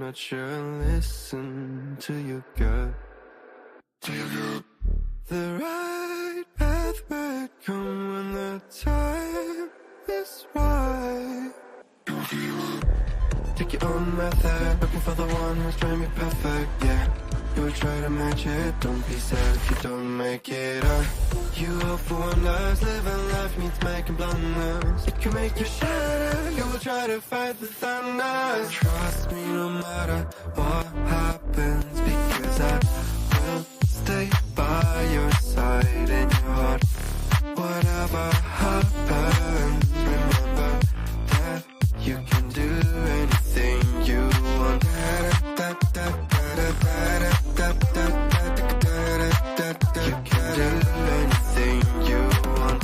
not sure, listen to your gut. The right path might come when the time is right. Take your own method, looking for the one who's trying to be perfect, yeah. You will try to match it, don't be sad if you don't make it up. You hope for wonders, living life means making blunders. It can make you shatter, you will try to fight the thunder. Trust me no matter what happens, because I will stay by your side in your heart. Whatever happens, remember that you can do anything you want. You can do anything you want.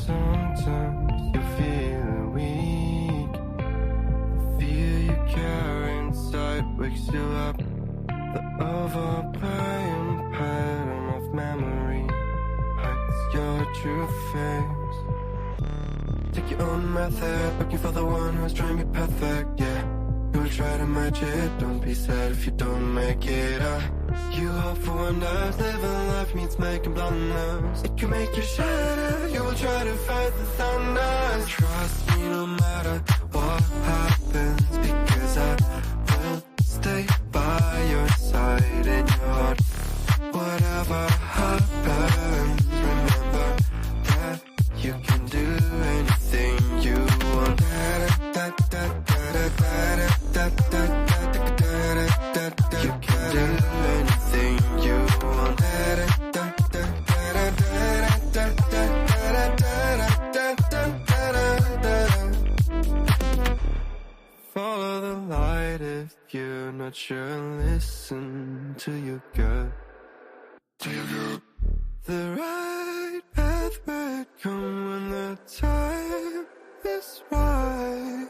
Sometimes you feel weak. The fear you carry inside wakes you up. The overplaying pattern of memory hides your true face. Take your own method, looking for the one who's trying to be perfect, yeah. You will try to match it, don't be sad if you don't make it up. You hope for wonders, living life means making blunders. It can make you shatter, you will try to fight the thunder. Trust me no matter what happens, because I will stay by your side in your heart. Whatever happens, remember that you can do anything you want. You can do anything you want. Follow the light if you're not sure, listen to your gut. The right path might come when the time is right.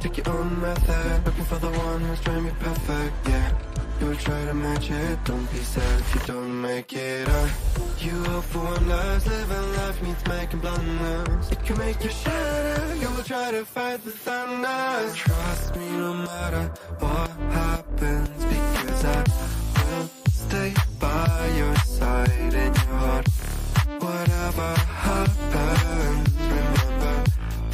Take your own method, looking for the one who's trying to be perfect, yeah. You will try to match it, don't be sad if you don't make it up. You hope for wonders, living life means making blunders. It can make you shatter, you will try to fight the thunder. Trust me no matter what happens, because I will stay by your side in your heart. Whatever happens, remember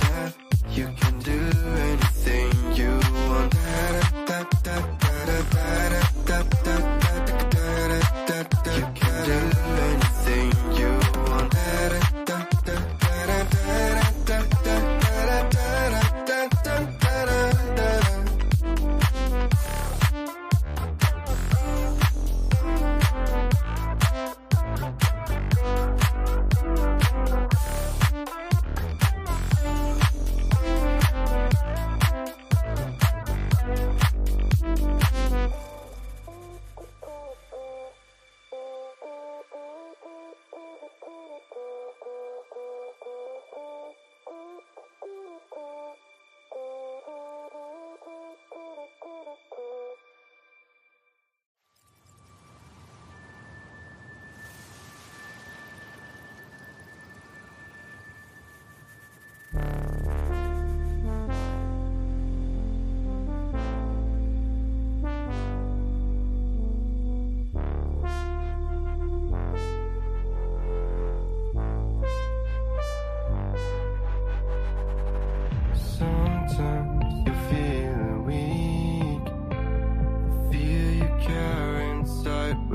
that you can do anything you want. You can do anything you want.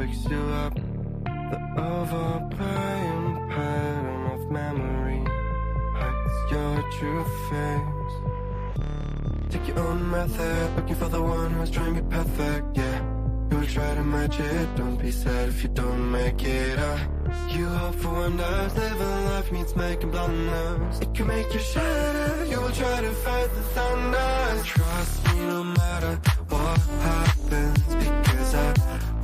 wakes you up. The overplaying pattern of memory hides your true face. Take your own method, looking for the one who's trying to be perfect, yeah. You will try to match it, don't be sad if you don't make it up. You hope for wonders, living life means making blunders. It can make you shatter, you will try to fight the thunder. Trust me no matter what happens, because I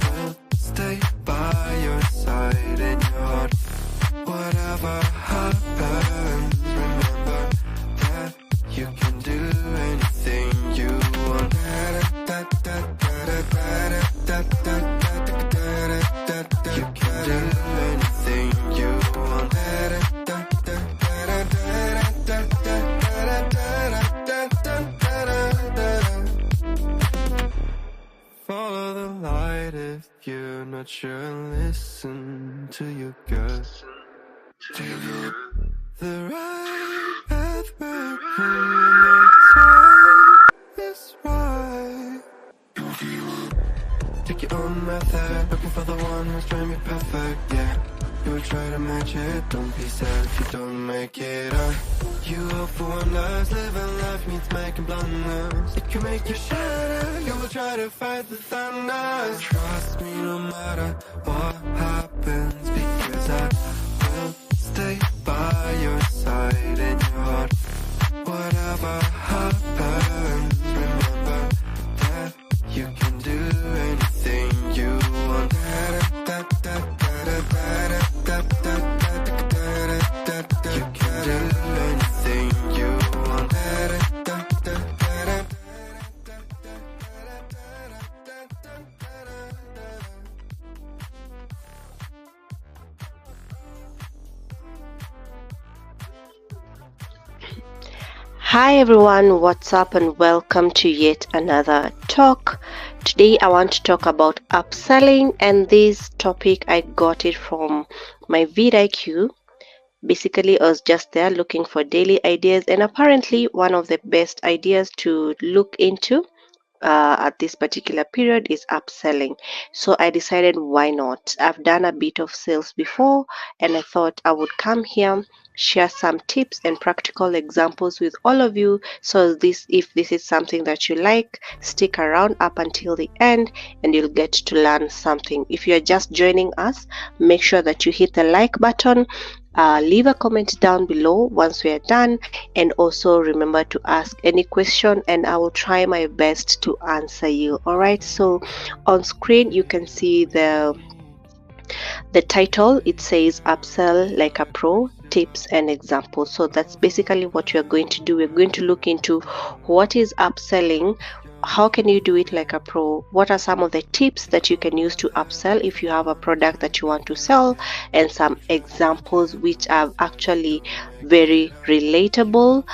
will stay by your side in your heart. Whatever happens, remember that you can do anything you want. You can do anything you want. Follow the light if you're not sure. Listen to your gut. The right path will come when the time is right. Take your own method, looking for the one who's trying to be perfect, yeah. You will try to match it, don't be sad if you don't make it up. You hope for wonders, living life means making blunders. It can make you shatter, you will try to fight the thunder. Trust me no matter what happens, because I will stay by your side in your heart. Whatever happens, remember that you can do anything you want. You can do anything you want. Hi everyone, what's up and welcome to yet another talk. Today I want to talk about upselling, and this topic I got it from my vidIQ. Basically, I was just there looking for daily ideas, and apparently one of the best ideas to look into at this particular period is upselling. So I decided, why not? I've done a bit of sales before, and I thought I would come here, share some tips and practical examples with all of you. So if this is something that you like, stick around up until the end and you'll get to learn something. If you're just joining us, make sure that you hit the like button. Leave a comment down below once we are done, and also remember to ask any question and I will try my best to answer you. All right, so on screen you can see the title. It says Upsell like a pro, tips and examples. So that's basically what we are going to do. We're going to look into what is upselling, how can you do it like a pro, what are some of the tips that you can use to upsell if you have a product that you want to sell, and some examples which are actually very relatable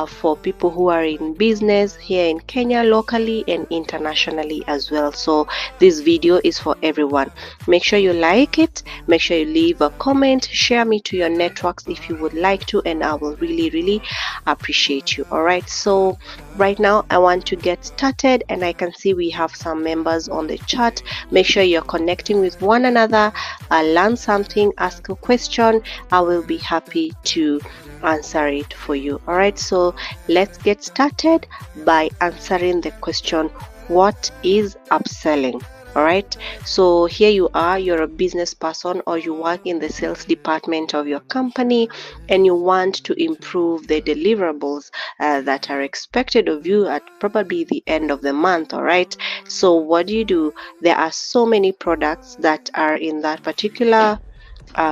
for people who are in business here in Kenya, locally and internationally as well. So this video is for everyone. Make sure you like it, make sure you leave a comment, share me to your networks if you would like to, and I will really appreciate you. All right, so right now I want to get started, and I can see we have some members on the chat. Make sure you're connecting with one another, learn something, ask a question. I will be happy to answer it for you. All right, so let's get started by answering the question, what is upselling? All right, so here you are, you're a business person or you work in the sales department of your company and you want to improve the deliverables that are expected of you at probably the end of the month. All right, so what do? There are so many products that are in that particular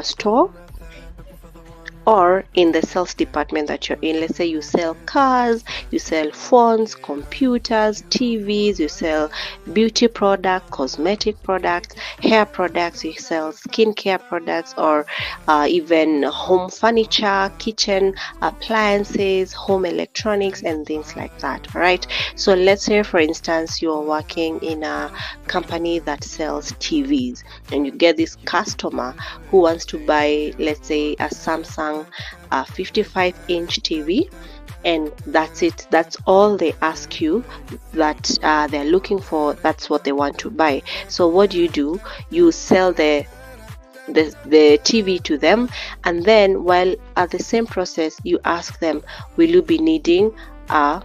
store or in the sales department that you're in. Let's say you sell cars, you sell phones, computers, TVs, you sell beauty products, cosmetic products, hair products, you sell skincare products, or even home furniture, kitchen appliances, home electronics and things like that. All right, so let's say for instance you're working in a company that sells TVs and you get this customer who wants to buy, let's say, a Samsung 55-inch TV, and that's it. That's all they ask you, that they're looking for. That's what they want to buy. So what do? You sell the TV to them, and then while at the same process you ask them, will you be needing a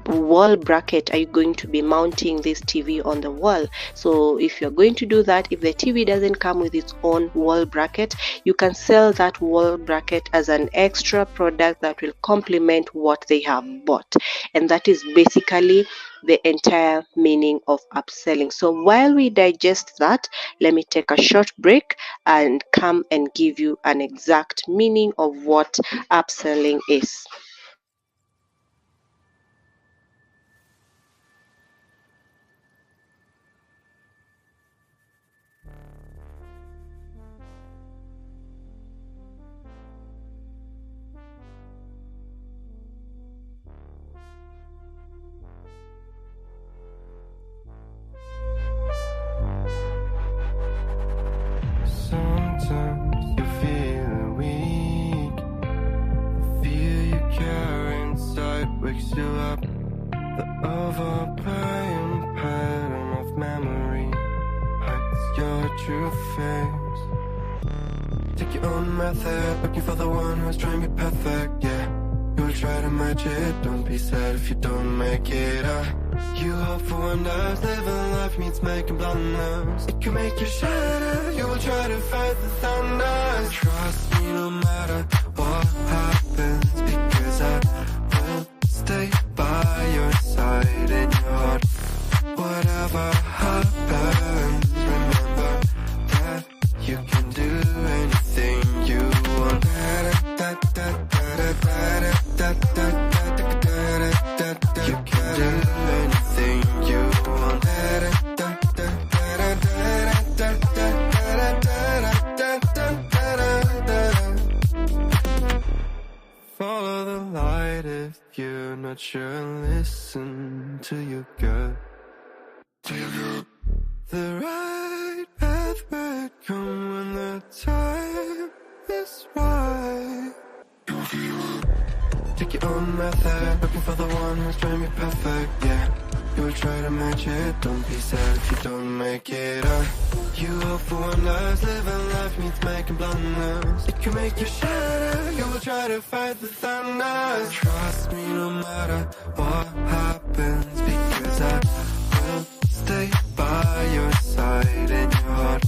wall bracket? Are you going to be mounting this TV on the wall? So if you're going to do that, if the TV doesn't come with its own wall bracket, you can sell that wall bracket as an extra product that will complement what they have bought. And that is basically the entire meaning of upselling. So while we digest that, let me take a short break and come and give you an exact meaning of what upselling is. Sometimes you feel weak. The fear you carry inside wakes you up. The overplaying pattern of memory hides your true face. Take your own method, looking for the one who's trying to be perfect, yeah. You will try to match it, don't be sad if you don't make it. You hope for wonders, living life means making blunders. It can make you shatter, you will try to fight the thunder. Trust me no matter what happens, because I will stay by your side in your heart. Whatever happens, remember that you can do anything you want. You can do anything you want. Follow the light if you're not sure. Listen to your gut. The right path will come when the time is right. Take your own method, looking for the one who's trying to be perfect, yeah. You will try to match it, don't be sad if you don't make it. You hope for wonders, living life means making blunders. It can make you shatter, you will try to fight the thunder. Trust me no matter what happens, because I will stay by your side in your heart.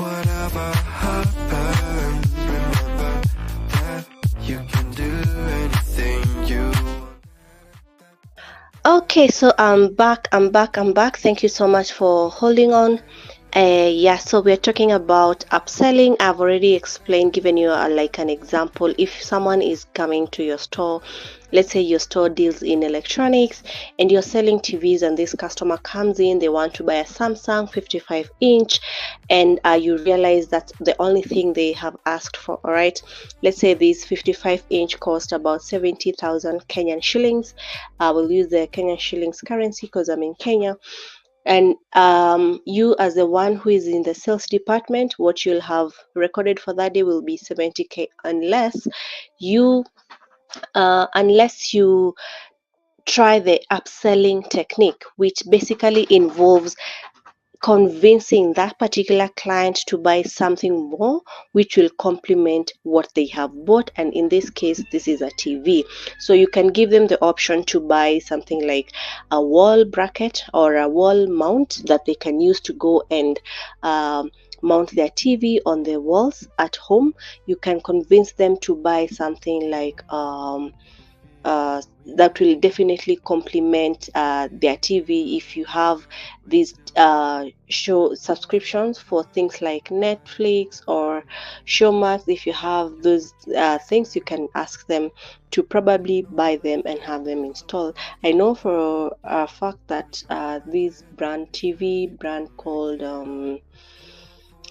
Whatever happens, remember that you can do anything you want. Okay, so I'm back. Thank you so much for holding on. Yeah, so we're talking about upselling. I've already explained, given you like an example. If someone is coming to your store, let's say your store deals in electronics and you're selling TVs, and this customer comes in, they want to buy a Samsung 55-inch, and you realize that's the only thing they have asked for. All right, let's say this 55-inch cost about 70,000 Kenyan shillings. I will use the Kenyan shillings currency because I'm in Kenya. And you, as the one who is in the sales department, what you'll have recorded for that day will be 70K, unless you try the upselling technique, which basically involves convincing that particular client to buy something more which will complement what they have bought, and in this case this is a TV. So you can give them the option to buy something like a wall bracket or a wall mount that they can use to go and mount their TV on the walls at home. You can convince them to buy something like that will definitely complement their TV. If you have these show subscriptions for things like Netflix or Showmax, if you have those things, you can ask them to probably buy them and have them installed. I know for a fact that this TV brand called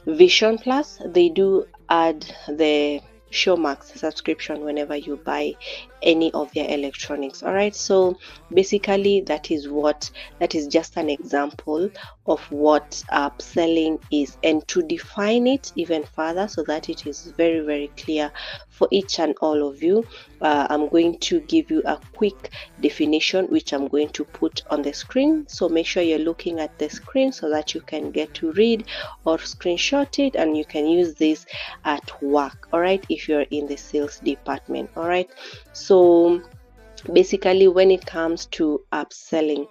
Vision Plus, they do add the Showmax subscription whenever you buy any of their electronics. All right, so basically that is just an example of what upselling is, and to define it even further so that it is very, very clear for each and all of you, I'm going to give you a quick definition which I'm going to put on the screen. So make sure you're looking at the screen so that you can get to read or screenshot it, and you can use this at work. All right, if you're in the sales department. All right, so basically when it comes to upselling,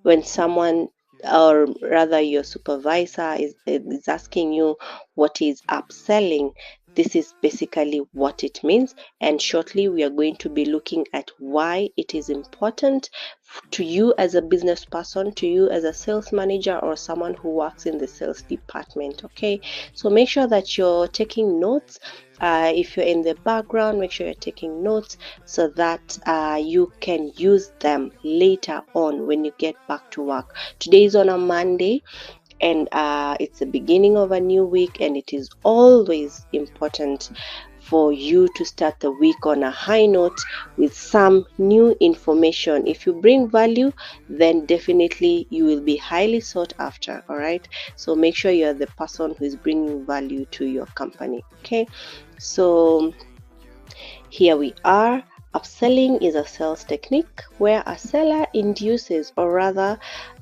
when someone, or rather your supervisor, is asking you what is upselling, this is basically what it means. And shortly we are going to be looking at why it is important to you as a business person, to you as a sales manager, or someone who works in the sales department. Okay, so make sure that you're taking notes. If you're in the background, make sure you're taking notes so that you can use them later on when you get back to work. Today is on a Monday, and it's the beginning of a new week, and it is always important for you to start the week on a high note with some new information. If you bring value, then definitely you will be highly sought after. All right, so make sure you're the person who is bringing value to your company. Okay, so here we are. Upselling is a sales technique where a seller induces, or rather,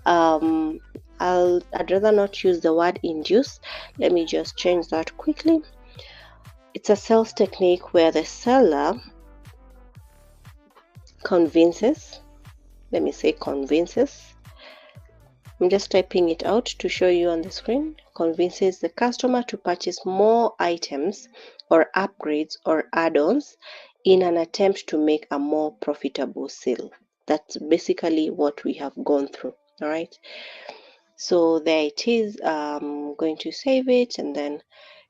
I'd rather not use the word induce. Let me just change that quickly. It's a sales technique where the seller convinces. Let me say convinces. I'm just typing it out to show you on the screen. Convinces the customer to purchase more items or upgrades or add-ons in an attempt to make a more profitable sale. That's basically what we have gone through. All right, so there it is. I'm going to save it and then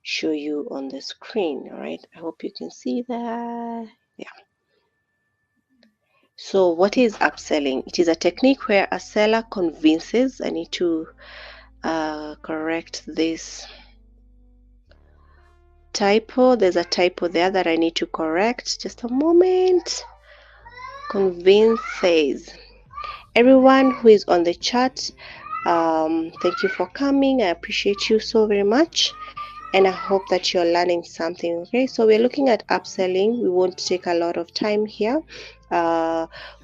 show you on the screen. All right, I hope you can see that. Yeah. So what is upselling? It is a technique where a seller convinces. I need to correct this typo. There's a typo there that I need to correct. Just a moment. Convinces. Everyone who is on the chat, thank you for coming. I appreciate you so very much, and I hope that you're learning something. Okay, so we're looking at upselling. We won't take a lot of time here.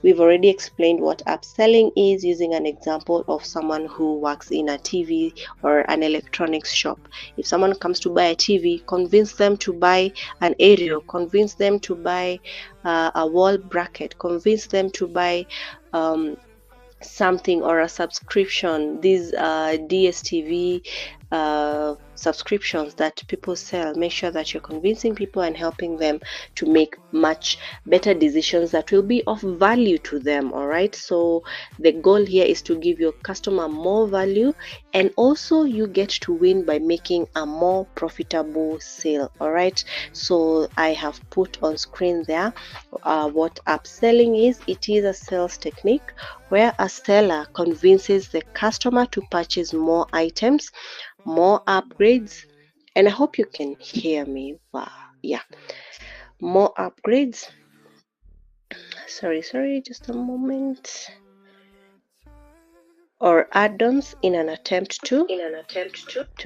We've already explained what upselling is using an example of someone who works in a TV or an electronics shop. If someone comes to buy a TV, convince them to buy an aerial, convince them to buy a wall bracket, convince them to buy something or a subscription. These DSTV subscriptions that people sell, make sure that you're convincing people and helping them to make much better decisions that will be of value to them. All right, so the goal here is to give your customer more value, and also you get to win by making a more profitable sale. All right, so I have put on screen there what upselling is. It is a sales technique where a seller convinces the customer to purchase more items, more upgrades, and I hope you can hear me. Wow, yeah, more upgrades. Sorry, just a moment. Or add-ons in an attempt to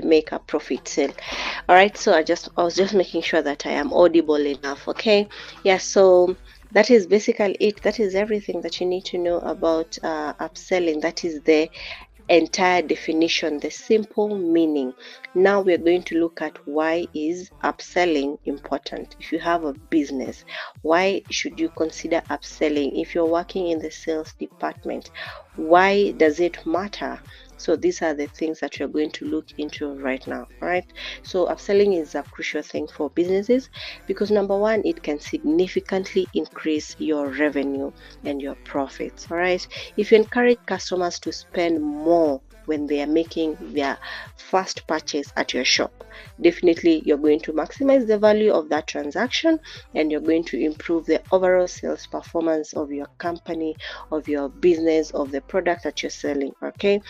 make a profit sale. All right, so I was just making sure that I am audible enough. Okay, yeah, so that is basically it. That is everything that you need to know about upselling. That is the entire definition, the simple meaning. Now we're going to look at why is upselling important. If you have a business, why should you consider upselling? If you're working in the sales department, why does it matter? So these are the things that you're going to look into right now. All right, so upselling is a crucial thing for businesses because number one, it can significantly increase your revenue and your profits. All right, if you encourage customers to spend more when they are making their first purchase at your shop, definitely you're going to maximize the value of that transaction, and you're going to improve the overall sales performance of your company, of your business, of the product that you're selling. Okay,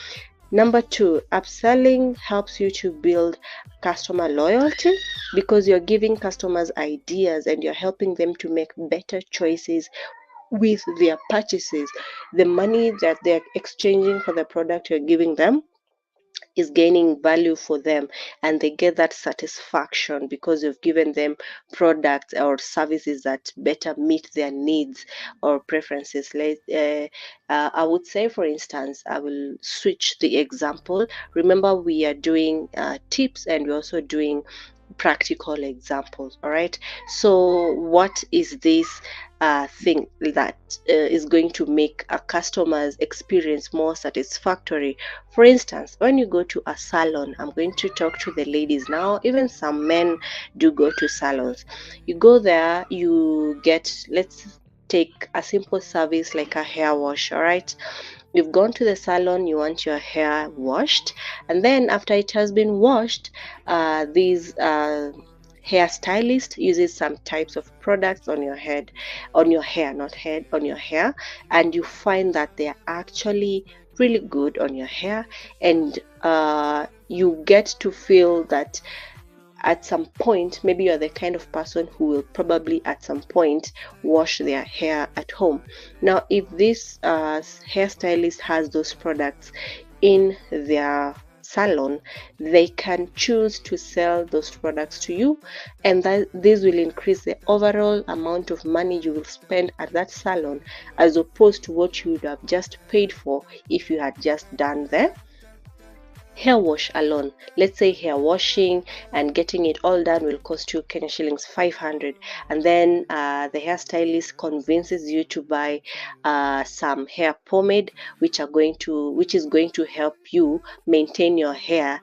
Number two, upselling helps you to build customer loyalty because you're giving customers ideas and you're helping them to make better choices with their purchases. The money that they're exchanging for the product you're giving them is gaining value for them, and they get that satisfaction because you've given them products or services that better meet their needs or preferences. I would say, for instance, I will switch the example. Remember, we are doing tips and we're also doing practical examples. All right, so what is this thing that is going to make a customer's experience more satisfactory? For instance, when you go to a salon, I'm going to talk to the ladies now. Even some men do go to salons. You go there, you get, let's take a simple service like a hair wash. All right, you've gone to the salon, you want your hair washed, and then after it has been washed, these hairstylist uses some types of products on your head, on your hair, not head, on your hair, and you find that they are actually really good on your hair, and you get to feel that at some point, maybe you're the kind of person who will probably at some point wash their hair at home. Now, if this hairstylist has those products in their salon, they can choose to sell those products to you, and that this will increase the overall amount of money you will spend at that salon as opposed to what you would have just paid for if you had just done the hair wash alone. Let's say hair washing and getting it all done will cost you Kenya shillings 500, and then the hairstylist convinces you to buy some hair pomade which is going to help you maintain your hair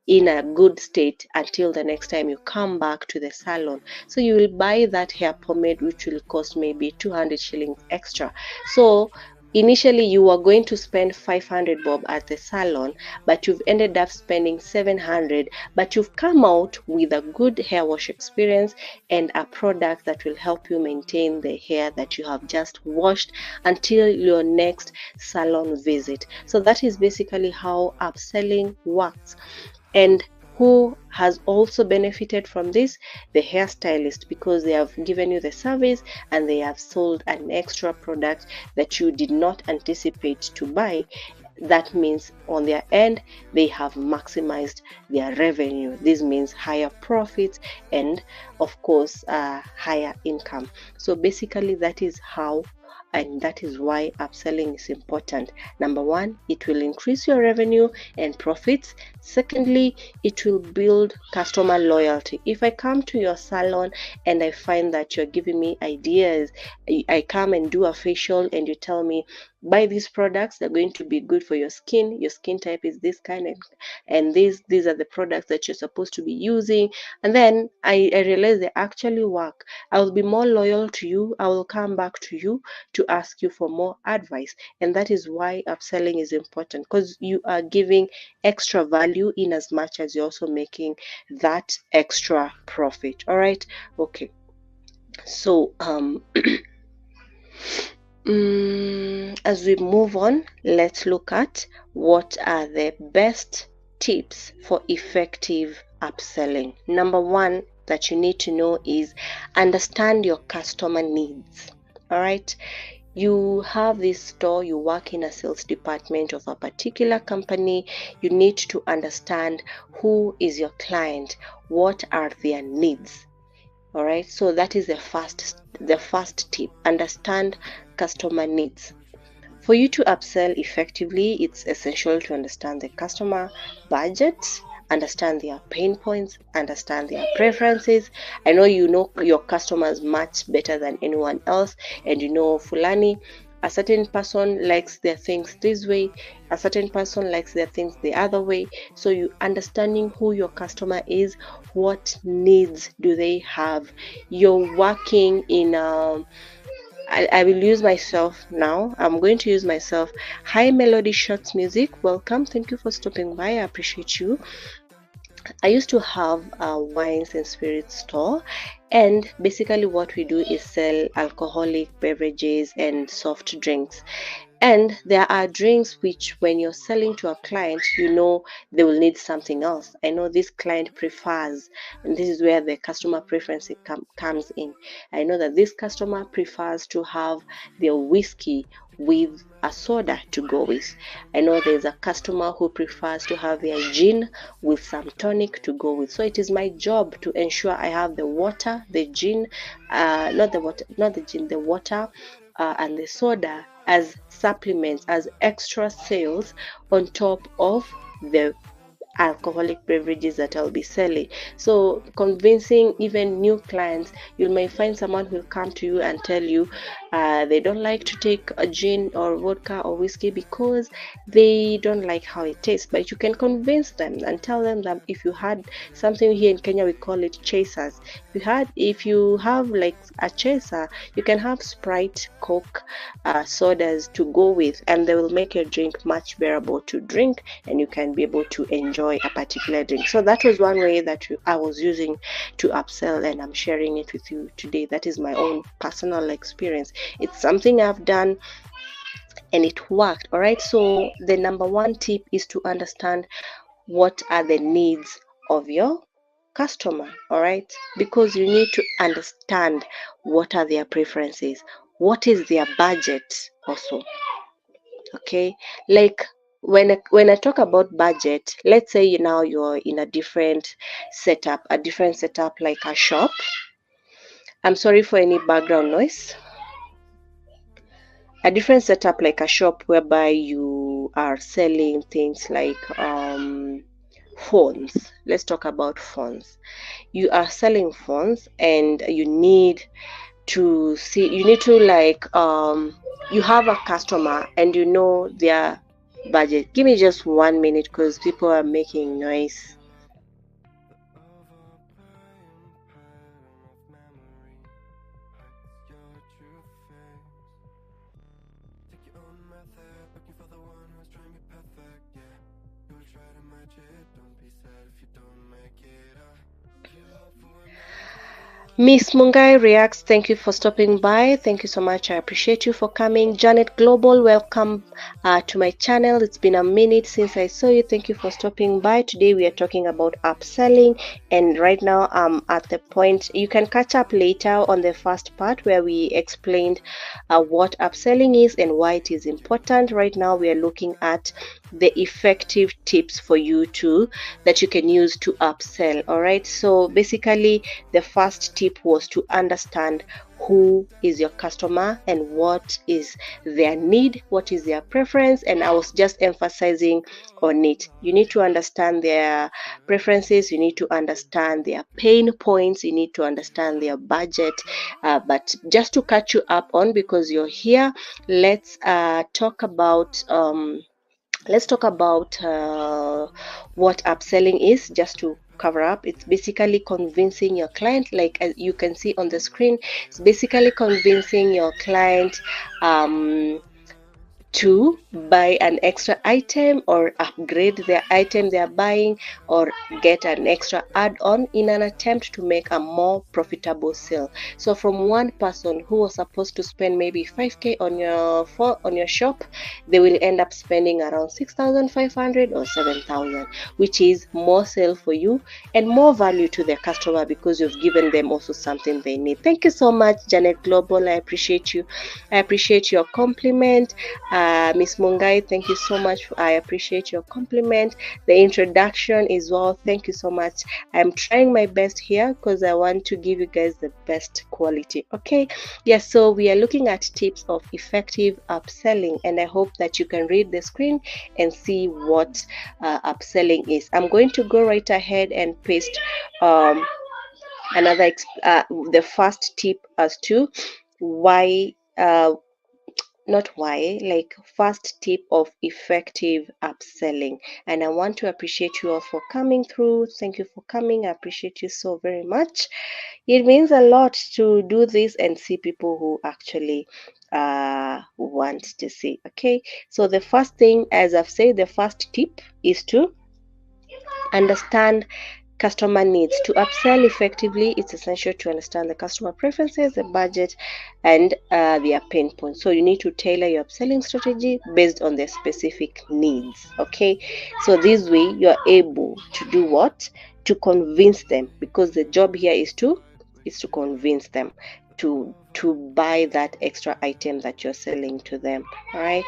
in a good state until the next time you come back to the salon. So you will buy that hair pomade which will cost maybe 200 shillings extra. So initially you were going to spend 500 bob at the salon, but you've ended up spending 700, but you've come out with a good hair wash experience and a product that will help you maintain the hair that you have just washed until your next salon visit. So that is basically how upselling works. And who has also benefited from this? The hairstylist, because they have given you the service and they have sold an extra product that you did not anticipate to buy. That means on their end, they have maximized their revenue. This means higher profits and, of course, higher income. So basically, that is how and that is why upselling is important. Number one, it will increase your revenue and profits. Secondly, it will build customer loyalty. If I come to your salon and I find that you're giving me ideas, I come and do a facial and you tell me, buy these products, they're going to be good for your skin type is this kind, and these are the products that you're supposed to be using, and then I realize they actually work, I will be more loyal to you. I will come back to you to ask you for more advice. And that is why upselling is important, because you are giving extra value in as much as you're also making that extra profit. All right, okay, so as we move on, let's look at what are the best tips for effective upselling. Number one that you need to know is understand your customer needs. All right, you have this store, you work in a sales department of a particular company, you need to understand who is your client, what are their needs. All right, so that is the first tip. Understand customer needs. For you to upsell effectively, it's essential to understand the customer budget, understand their pain points, understand their preferences. I know you know your customers much better than anyone else, and you know, Fulani, a certain person likes their things this way, a certain person likes their things the other way. So you understanding who your customer is, what needs do they have. You're working in I will use myself now. I'm going to use myself. Hi Melody Shots Music, welcome. Thank you for stopping by. I appreciate you. I used to have a wines and spirits store, and basically what we do is sell alcoholic beverages and soft drinks. And there are drinks which, when you're selling to a client, you know they will need something else. I know this client prefers, and this is where the customer preference comes in. I know that this customer prefers to have their whiskey with a soda to go with. I know there's a customer who prefers to have their gin with some tonic to go with. So it is my job to ensure I have the water, the gin, not the gin, the water, and the soda as supplements, as extra sales on top of the alcoholic beverages that I'll be selling. So convincing even new clients, you may find someone who will come to you and tell you they don't like to take a gin or vodka or whiskey because they don't like how it tastes. But you can convince them and tell them that if you had something here in Kenya, we call it chasers. If you have like a chaser, you can have Sprite, Coke, sodas to go with, and they will make your drink much bearable to drink, and you can be able to enjoy a particular drink. So that was one way that I was using to upsell, and I'm sharing it with you today. That is my own personal experience. It's something I've done and it worked. All right, so the number one tip is to understand what are the needs of your customer. All right, because you need to understand what are their preferences, what is their budget also. Okay, like when I talk about budget, let's say you're in a different setup, like a shop. I'm sorry for any background noise. A different setup like a shop whereby you are selling things like phones. Let's talk about phones. You are selling phones and you need to you have a customer and you know their budget. Give me just 1 minute because people are making noise. Miss Mungai Reacts, thank you for stopping by. Thank you so much. I appreciate you for coming. Janet Global, welcome to my channel. It's been a minute since I saw you. Thank you for stopping by. Today we are talking about upselling, and right now I'm at the point. You can catch up later on the first part where we explained what upselling is and why it is important. Right now we are looking at the effective tips for you that you can use to upsell. All right, so basically the first tip was to understand who is your customer and what is their need, what is their preference, and I was just emphasizing on it. You need to understand their preferences, you need to understand their pain points, you need to understand their budget. But just to catch you up on, because you're here, let's talk about what upselling is, just to cover up. It's basically convincing your client, like as you can see on the screen, it's basically convincing your client to buy an extra item or upgrade their item they are buying, or get an extra add-on in an attempt to make a more profitable sale. So from one person who was supposed to spend maybe 5k on your shop, they will end up spending around 6,500 or 7,000, which is more sale for you and more value to the customer because you've given them also something they need. Thank you so much, Janet Global. I appreciate you. I appreciate your compliment. Miss Mungai, thank you so much. I appreciate your compliment. The introduction as well, thank you so much. I'm trying my best here because I want to give you guys the best quality. Okay, yes, so we are looking at tips of effective upselling, and I hope that you can read the screen and see what upselling is. I'm going to go right ahead and paste the first tip as to why first tip of effective upselling. And I want to appreciate you all for coming through. Thank you for coming. I appreciate you so very much. It means a lot to do this and see people who actually want to see. Okay, so the first thing, as I've said, the first tip is to understand customer needs. To upsell effectively, it's essential to understand the customer preferences, the budget, and their pain points. So you need to tailor your upselling strategy based on their specific needs. Okay, so this way you are able to do what? To convince them, because the job here is to convince them to buy that extra item that you're selling to them. All right,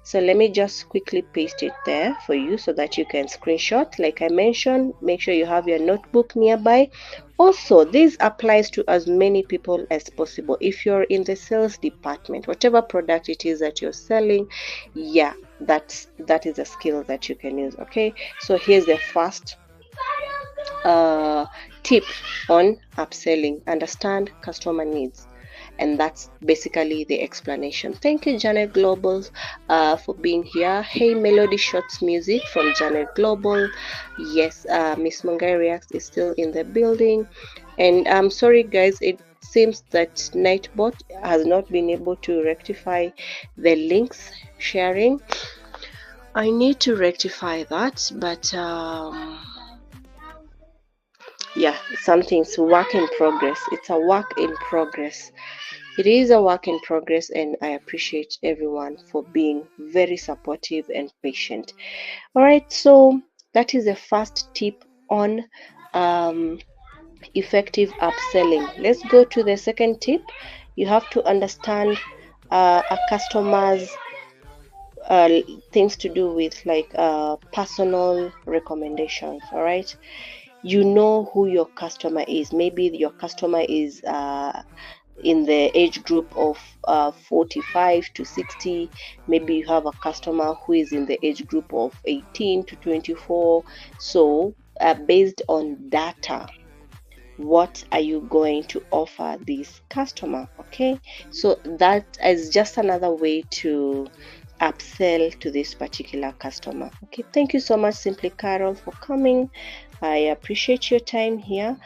so let me just quickly paste it there for you so that you can screenshot. Like I mentioned, make sure you have your notebook nearby. Also, this applies to as many people as possible. If you're in the sales department, whatever product it is that you're selling, yeah, that is a skill that you can use. Okay, so here's the first tip on upselling: understand customer needs. And that's basically the explanation. Thank you, Janet Global, for being here. Hey, Melody Shots Music from Janet Global. Yes, Miss Mungai Reacts is still in the building. And I'm sorry, guys, it seems that Nightbot has not been able to rectify the links sharing. I need to rectify that, but yeah, something's work in progress. It's a work in progress. It is a work in progress, and I appreciate everyone for being very supportive and patient. All right, so that is the first tip on effective upselling. Let's go to the second tip. You have to understand a customer's things to do with, like personal recommendations. All right, you know who your customer is. Maybe your customer is in the age group of 45 to 60. Maybe you have a customer who is in the age group of 18 to 24. So based on data, what are you going to offer this customer? Okay, so that is just another way to upsell to this particular customer. Okay, thank you so much, Simply Carol, for coming. I appreciate your time here.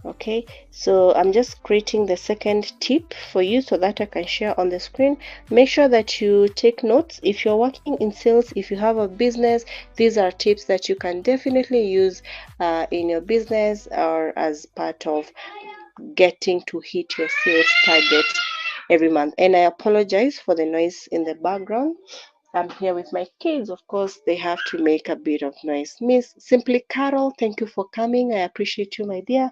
Okay, so I'm just creating the second tip for you so that I can share on the screen. Make sure that you take notes. If you're working in sales, if you have a business, these are tips that you can definitely use in your business or as part of getting to hit your sales targets every month. And I apologize for the noise in the background. I'm here with my kids. Of course, they have to make a bit of noise. Miss Simply Carol, thank you for coming. I appreciate you, my dear.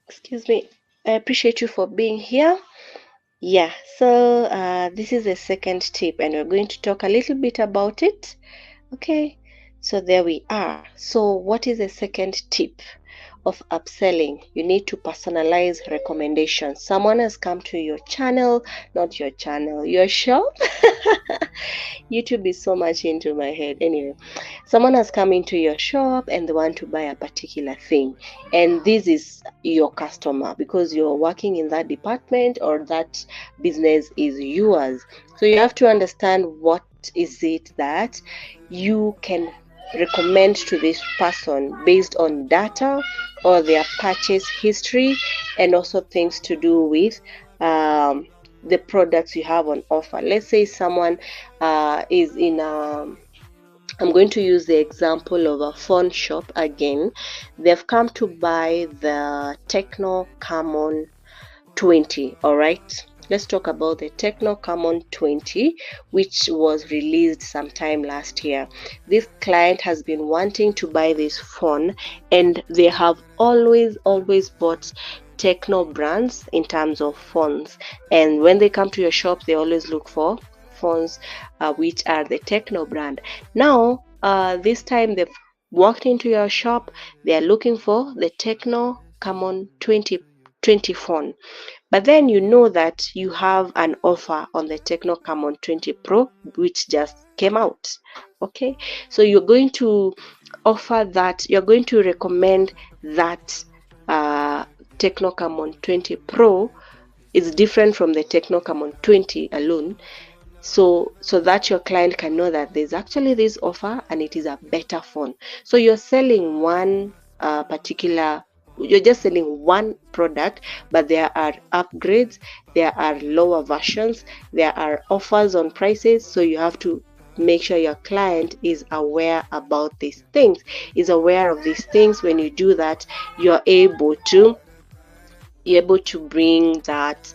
Excuse me. I appreciate you for being here. Yeah, so this is the second tip, and we're going to talk a little bit about it. Okay, so there we are. So what is the second tip of upselling? You need to personalize recommendations. Someone has come to your channel, not your channel, your shop. YouTube is so much into my head. Anyway, someone has come into your shop and they want to buy a particular thing, and this is your customer because you're working in that department or that business is yours. So you have to understand what is it that you can recommend to this person based on data or their purchase history, and also things to do with the products you have on offer. Let's say someone is in I'm going to use the example of a phone shop again. They've come to buy the Techno Camon 20. All right, let's talk about the Techno Camon 20, which was released sometime last year. This client has been wanting to buy this phone, and they have always bought Techno brands in terms of phones. And when they come to your shop, they always look for phones which are the Techno brand. Now, this time they've walked into your shop, they are looking for the Techno Camon 20 phone. But then you know that you have an offer on the Techno Camon 20 Pro, which just came out. Okay, so you're going to offer that, you're going to recommend that Techno Camon 20 Pro is different from the Techno Camon 20 alone. So that your client can know that there's actually this offer and it is a better phone. So you're selling one particular you're just selling one product, but there are upgrades, there are lower versions, there are offers on prices. So you have to make sure your client is aware about these things, is aware of these things. When you do that, you're able to bring that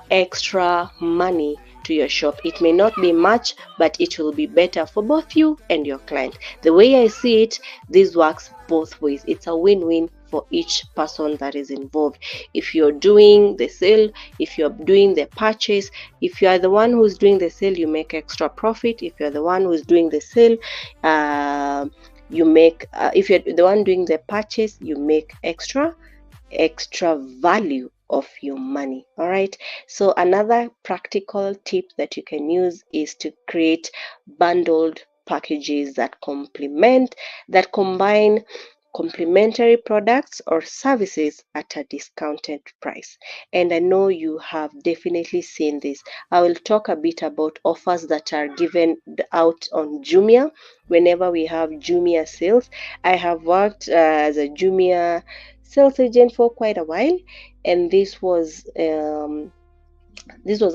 extra money to your shop. It may not be much, but it will be better for both you and your client. The way I see it, this works both ways. It's a win-win for each person that is involved. If you're doing the sale, if you're doing the purchase, if you are the one who's doing the sale, you make extra profit. If you're the one who's doing the sale, you make if you're the one doing the purchase, you make extra value of your money. All right, so another practical tip that you can use is to create bundled packages that combine complementary products or services at a discounted price. And I know you have definitely seen this. I will talk a bit about offers that are given out on Jumia whenever we have Jumia sales. I have worked as a Jumia sales agent for quite a while, and this was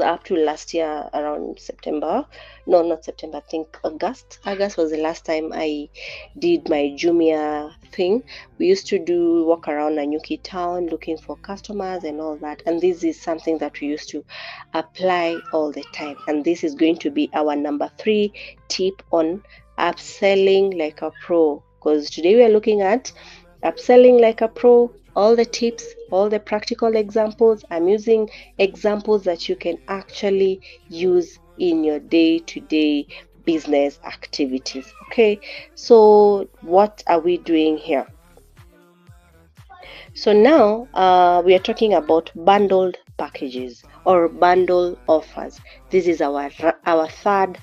up to last year around September. No, not September, I think August was the last time I did my Jumia thing. We used to walk around Nanyuki town looking for customers and all that, and this is something that we used to apply all the time. And this is going to be our number 3 tip on upselling like a pro, because today we are looking at upselling like a pro. All the tips, all the practical examples, I'm using examples that you can actually use in your day-to-day business activities. Okay, so what are we doing here? So now we are talking about bundled packages or bundle offers. This is our third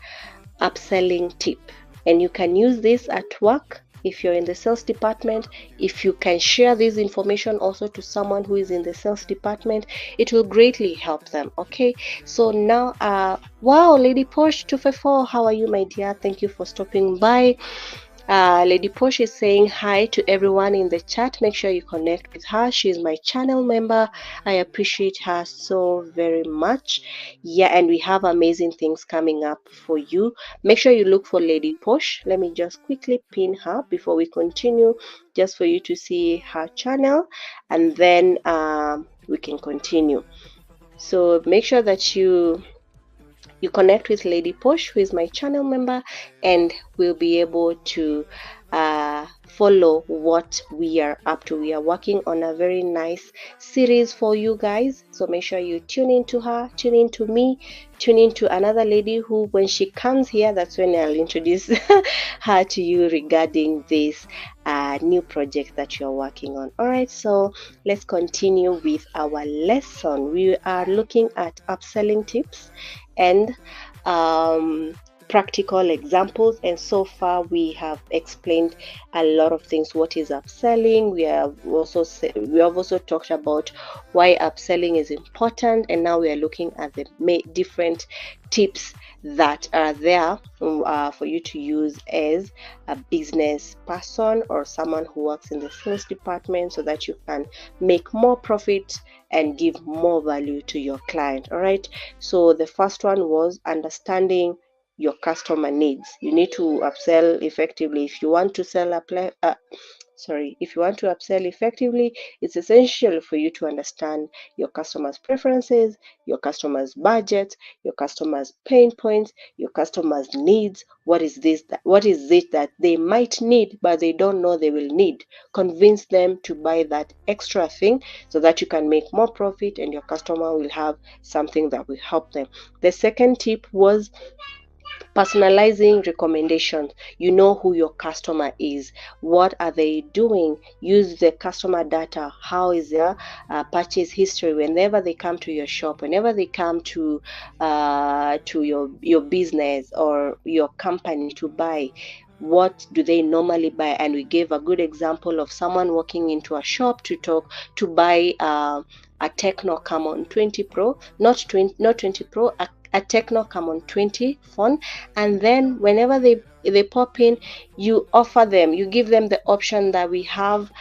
upselling tip, and you can use this at work. If you're in the sales department, if you can share this information also to someone who is in the sales department, it will greatly help them. Okay, so now wow, Lady Posh 254, how are you, my dear? Thank you for stopping by. Lady Posh is saying hi to everyone in the chat. Make sure you connect with her. She's my channel member. I appreciate her so very much. Yeah, and we have amazing things coming up for you. Make sure you look for Lady Posh. Let me just quickly pin her before we continue, just for you to see her channel, and then we can continue. So make sure that you connect with Lady Posh, who is my channel member, and we'll be able to follow what we are up to. We are working on a very nice series for you guys, so make sure you tune into her, tune into me, tune into another lady who, when she comes here, that's when I'll introduce her to you regarding this new project that you're working on. All right, so let's continue with our lesson. We are looking at upselling tips and practical examples, and so far we have explained a lot of things. What is upselling? We have also talked about why upselling is important, and now we are looking at the different tips that are there for you to use as a business person or someone who works in the sales department, so that you can make more profit and give more value to your client. All right, so the first one was understanding your customer needs. You need to upsell effectively. If you want to sell if you want to upsell effectively, it's essential for you to understand your customers' preferences, your customers' budget, your customers' pain points, your customers' needs. What is it that they might need but they don't know they will need? Convince them to buy that extra thing so that you can make more profit and your customer will have something that will help them. The second tip was personalizing recommendations. You know who your customer is. What are they doing? Use the customer data. How is their purchase history whenever they come to your shop, whenever they come to your business or your company to buy? What do they normally buy? And we gave a good example of someone walking into a shop to buy a Tecno Camon 20 Pro, not 20 Pro, a Tecno Camon 20 phone, and then whenever they pop in, you give them the option that we have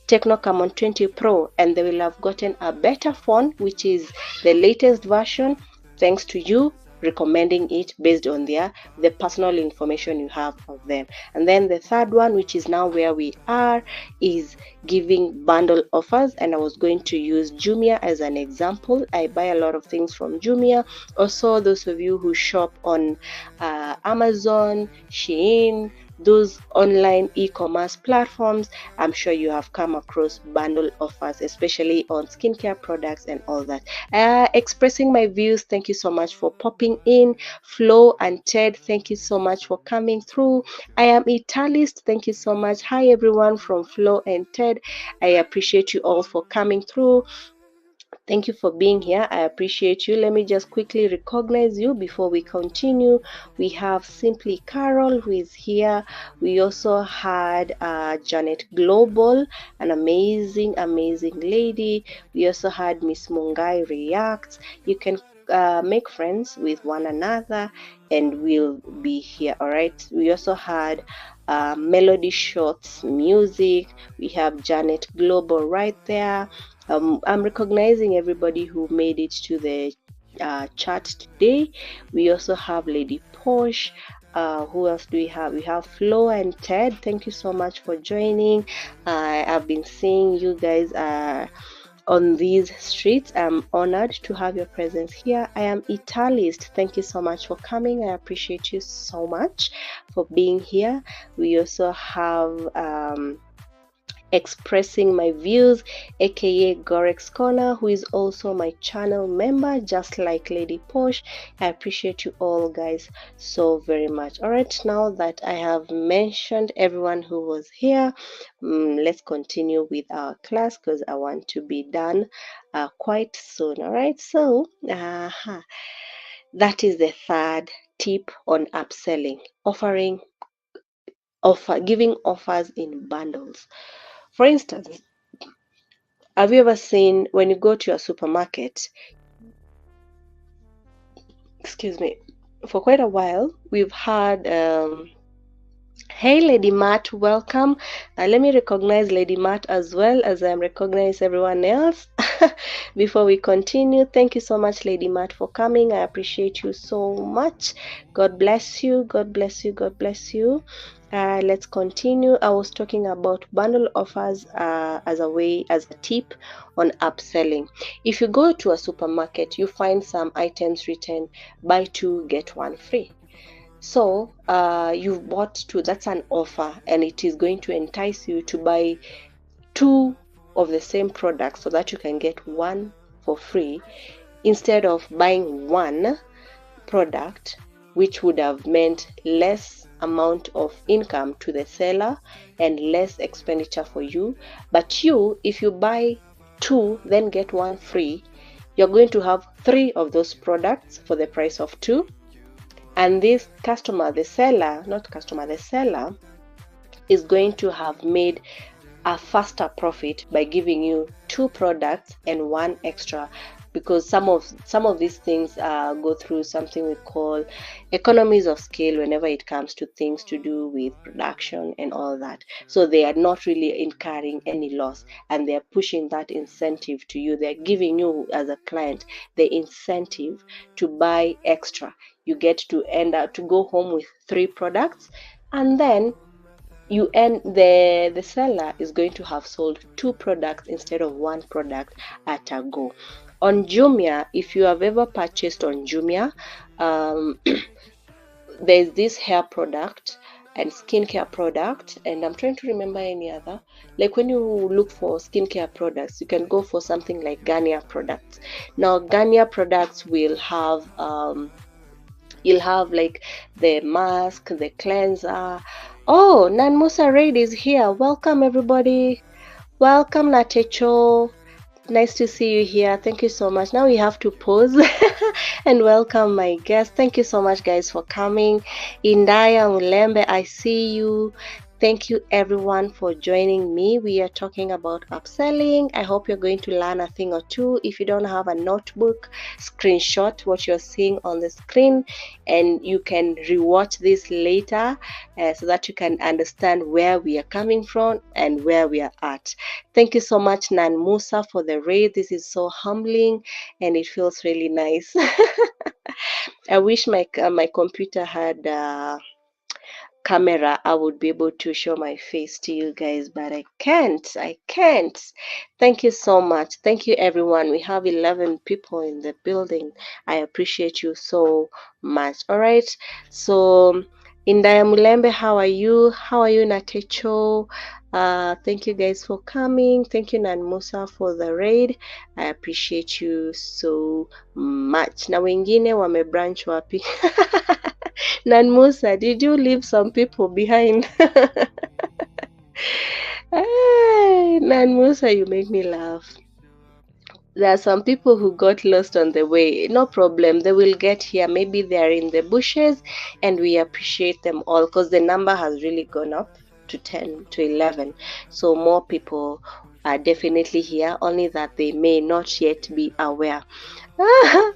Tecno Camon 20 Pro, and they will have gotten a better phone, which is the latest version, thanks to you recommending it based on the personal information you have of them. And then the third one, which is now where we are, is giving bundle offers, and I was going to use Jumia as an example. I buy a lot of things from Jumia. Also, those of you who shop on Amazon, Shein, those online e-commerce platforms, I'm sure you have come across bundle offers, especially on skincare products and all that. Expressing my views, thank you so much for popping in. Flo and Ted, thank you so much for coming through. I am Italist, thank you so much. Hi everyone from Flo and Ted. I appreciate you all for coming through. Thank you for being here. I appreciate you. Let me just quickly recognize you before we continue. We have Simply Carol, who is here. We also had Janet Global, an amazing lady. We also had Miss Mungai Reacts. You can make friends with one another, and we'll be here. All right. We also had Melody Shots Music. We have Janet Global right there. I'm recognizing everybody who made it to the chat today. We also have Lady Posh. Who else do we have? We have Flo and Ted. Thank you so much for joining. I've been seeing you guys on these streets. I'm honored to have your presence here. I am Italist. Thank you so much for coming. I appreciate you so much for being here. We also have Expressing My Views, aka Gorex Corner, who is also my channel member, just like Lady Posh. I appreciate you all guys so very much. All right, now that I have mentioned everyone who was here, let's continue with our class because I want to be done quite soon. All right, so that is the third tip on upselling, giving offers in bundles. For instance, have you ever seen when you go to a supermarket, excuse me, for quite a while, we've had, hey Lady Matt, welcome. Let me recognize Lady Matt as well as I recognize everyone else. Before we continue, thank you so much, Lady Matt, for coming. I appreciate you so much. God bless you. God bless you. God bless you. Let's continue. I was talking about bundle offers as a tip on upselling. If you go to a supermarket, you find some items written buy two get one free. So you've bought two. That's an offer, and it is going to entice you to buy two of the same product so that you can get one for free, instead of buying one product, which would have meant less amount of income to the seller and less expenditure for you. But you, if you buy two then get one free, you're going to have three of those products for the price of two. And this the seller is going to have made a faster profit by giving you two products and one extra, because some of these things go through something we call economies of scale whenever it comes to things to do with production and all that. So they are not really incurring any loss, and they're pushing that incentive to you. They're giving you as a client the incentive to buy extra. You get to end up to go home with three products, and then the seller is going to have sold two products instead of one product at a go. On Jumia, if you have ever purchased on Jumia, there's this hair product and skincare product, and I'm trying to remember any other. Like when you look for skincare products, you can go for something like Garnier products. Now Garnier products will have you'll have like the mask, the cleanser. Oh, Nan Musa Raid is here. Welcome everybody. Welcome Natecho. Nice to see you here. Thank you so much. Now we have to pause and welcome my guest. Thank you so much guys for coming. Indaya Ulembe, I see you. Thank you everyone for joining me. We are talking about upselling. I hope you're going to learn a thing or two. If you don't have a notebook, screenshot what you're seeing on the screen and you can rewatch this later so that you can understand where we are coming from and where we are at. Thank you so much, Nan Musa, for the raid. This is so humbling and it feels really nice. I wish my computer had camera. I would be able to show my face to you guys, but I can't. Thank you so much. Thank you everyone. We have 11 people in the building. I appreciate you so much. All right, so Indaya Mulembe, how are you Natecho? Thank you guys for coming. Thank you Nan Musa for the raid. I appreciate you so much. Na wengine wamebranch wapi? Nan Musa, did you leave some people behind? Nan Musa, you make me laugh. There are some people who got lost on the way. No problem, they will get here. Maybe they are in the bushes, and we appreciate them all because the number has really gone up to 10 to 11. So more people are definitely here, only that they may not yet be aware.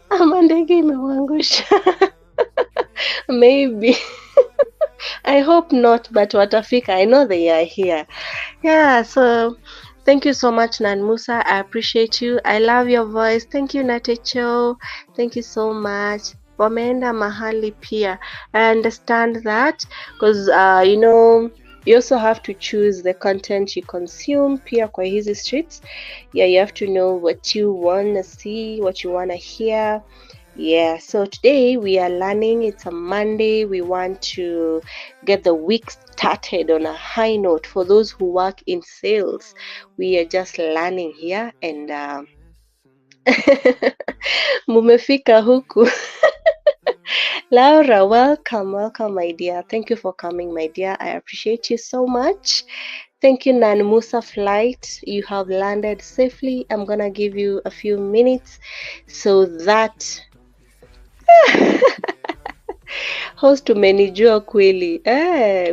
Amandegi imewangusha. Maybe. I hope not, but watafika. I know they are here. Yeah, so thank you so much, Nan Musa. I appreciate you. I love your voice. Thank you, Natecho. Thank you so much. Wameenda mahali pia. I understand that because, you know, you also have to choose the content you consume pia kwa hizi streets. Yeah, you have to know what you want to see, what you want to hear. Yeah, so today we are learning. It's a Monday. We want to get the week started on a high note. For those who work in sales, we are just learning here and mumefika huku. Laura, welcome my dear. Thank you for coming, my dear. I appreciate you so much. Thank you, Nan Musa Flight. You have landed safely. I'm gonna give you a few minutes so that host umenijua kweli.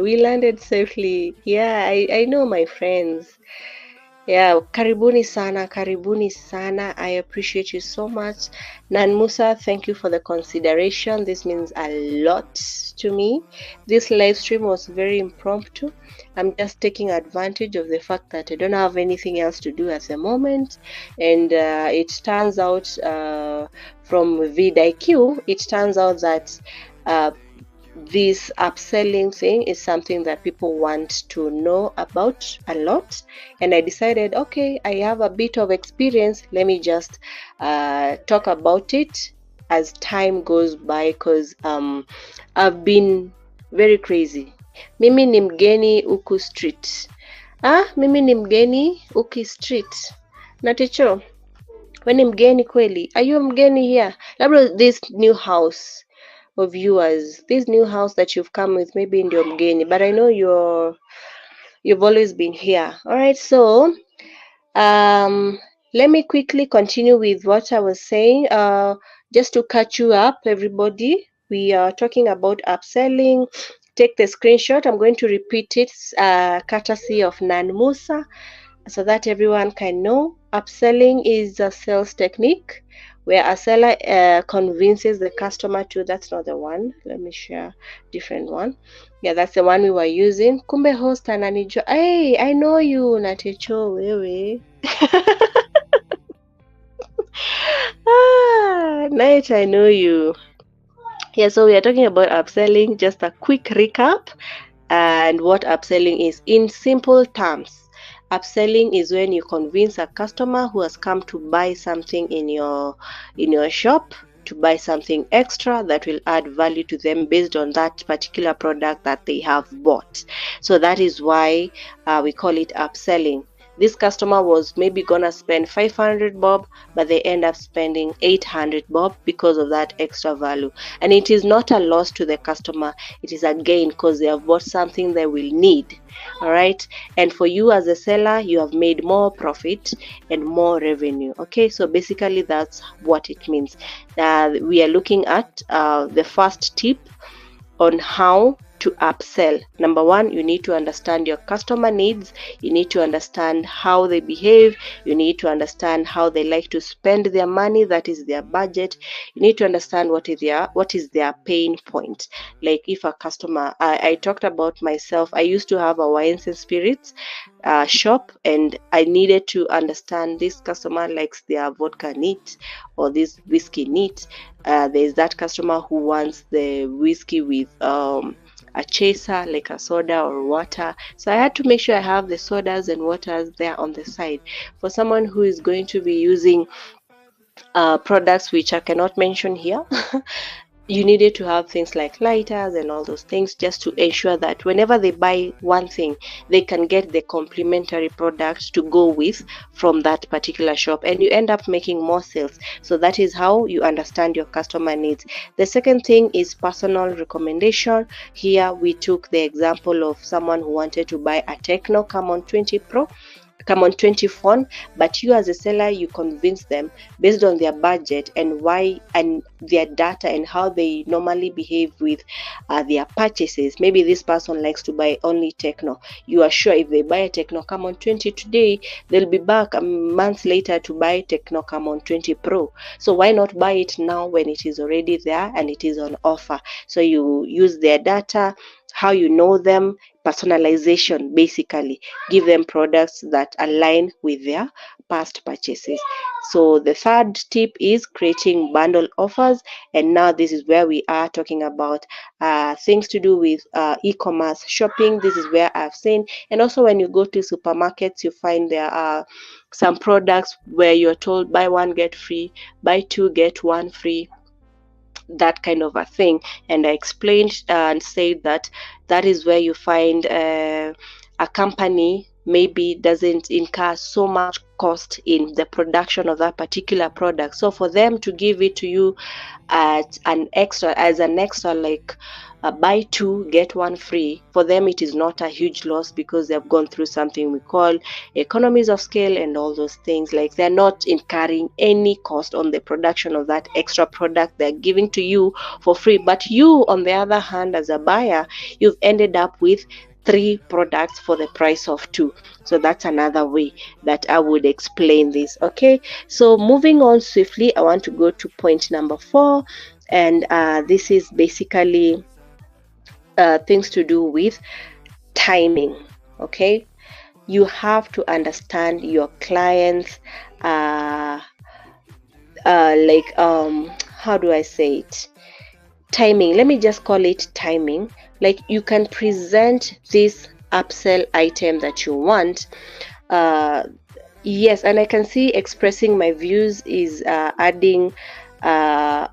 We landed safely. Yeah, I know my friends. Yeah, karibuni sana. I appreciate you so much. Nan Musa, thank you for the consideration. This means a lot to me. This live stream was very impromptu. I'm just taking advantage of the fact that I don't have anything else to do at the moment. And it turns out from vidIQ, it turns out that this upselling thing is something that people want to know about a lot, and I decided, okay, I have a bit of experience, let me just talk about it as time goes by, because I've been very crazy. Mimi ni mgeni uku street. Mimi ni mgeni uki street. Natecho, we ni mgeni kweli? Are you mgeni here? Labda this new house of viewers, this new house that you've come with, maybe in your mgeni, but I know you've always been here. All right, so let me quickly continue with what I was saying. Just to catch you up, everybody, we are talking about upselling. Take the screenshot. I'm going to repeat it courtesy of Nan Musa so that everyone can know. Upselling is a sales technique where a seller convinces the customer to, that's not the one, let me share different one. Yeah, that's the one we were using. Kumbe host ananijua. Hey, I know you, Natecho wewe. Night, I know you. Yeah, so we are talking about upselling. Just a quick recap and what upselling is in simple terms. Upselling is when you convince a customer who has come to buy something in your shop to buy something extra that will add value to them based on that particular product that they have bought. So that is why we call it upselling. This customer was maybe gonna spend 500 bob, but they end up spending 800 bob because of that extra value. And it is not a loss to the customer, it is a gain because they have bought something they will need. All right, and for you as a seller, you have made more profit and more revenue. Okay, so basically that's what it means. We are looking at the first tip on how to upsell. Number one, you need to understand your customer needs, you need to understand how they behave, you need to understand how they like to spend their money, that is their budget. You need to understand what is their pain point. Like if a customer, I talked about myself, I used to have a wines and spirits shop, and I needed to understand this customer likes their vodka neat or this whiskey neat. There's that customer who wants the whiskey with a chaser like a soda or water. So I had to make sure I have the sodas and waters there on the side. For someone who is going to be using products which I cannot mention here, you needed to have things like lighters and all those things, just to ensure that whenever they buy one thing, they can get the complementary product to go with from that particular shop, and you end up making more sales. So that is how you understand your customer needs. The second thing is personal recommendation. Here we took the example of someone who wanted to buy a Techno Camon 20 Pro, come on 20 phone, but you as a seller, you convince them based on their budget and why and their data and how they normally behave with their purchases. Maybe this person likes to buy only Techno. You are sure if they buy a Techno come on 20 today, they'll be back a month later to buy Techno come on 20 Pro. So why not buy it now when it is already there and it is on offer? So you use their data, how you know them, personalization, basically give them products that align with their past purchases. So the third tip is creating bundle offers, and now this is where we are talking about things to do with e-commerce shopping. This is where I've seen, and also when you go to supermarkets, you find there are some products where you're told buy one get free, buy two get one free, that kind of a thing. And I explained and said that that is where you find a company maybe doesn't incur so much cost in the production of that particular product, so for them to give it to you at an extra, as an extra, like buy two get one free, for them it is not a huge loss because they've gone through something we call economies of scale and all those things. Like they're not incurring any cost on the production of that extra product, they're giving to you for free. But you on the other hand, as a buyer, you've ended up with three products for the price of two. So that's another way that I would explain this. Okay, so moving on swiftly, I want to go to point number 4, and this is basically things to do with timing. Okay, you have to understand your clients how do I say it, timing. Let me just call it timing. Like you can present this upsell item that you want. Yes, and I can see expressing my views is adding a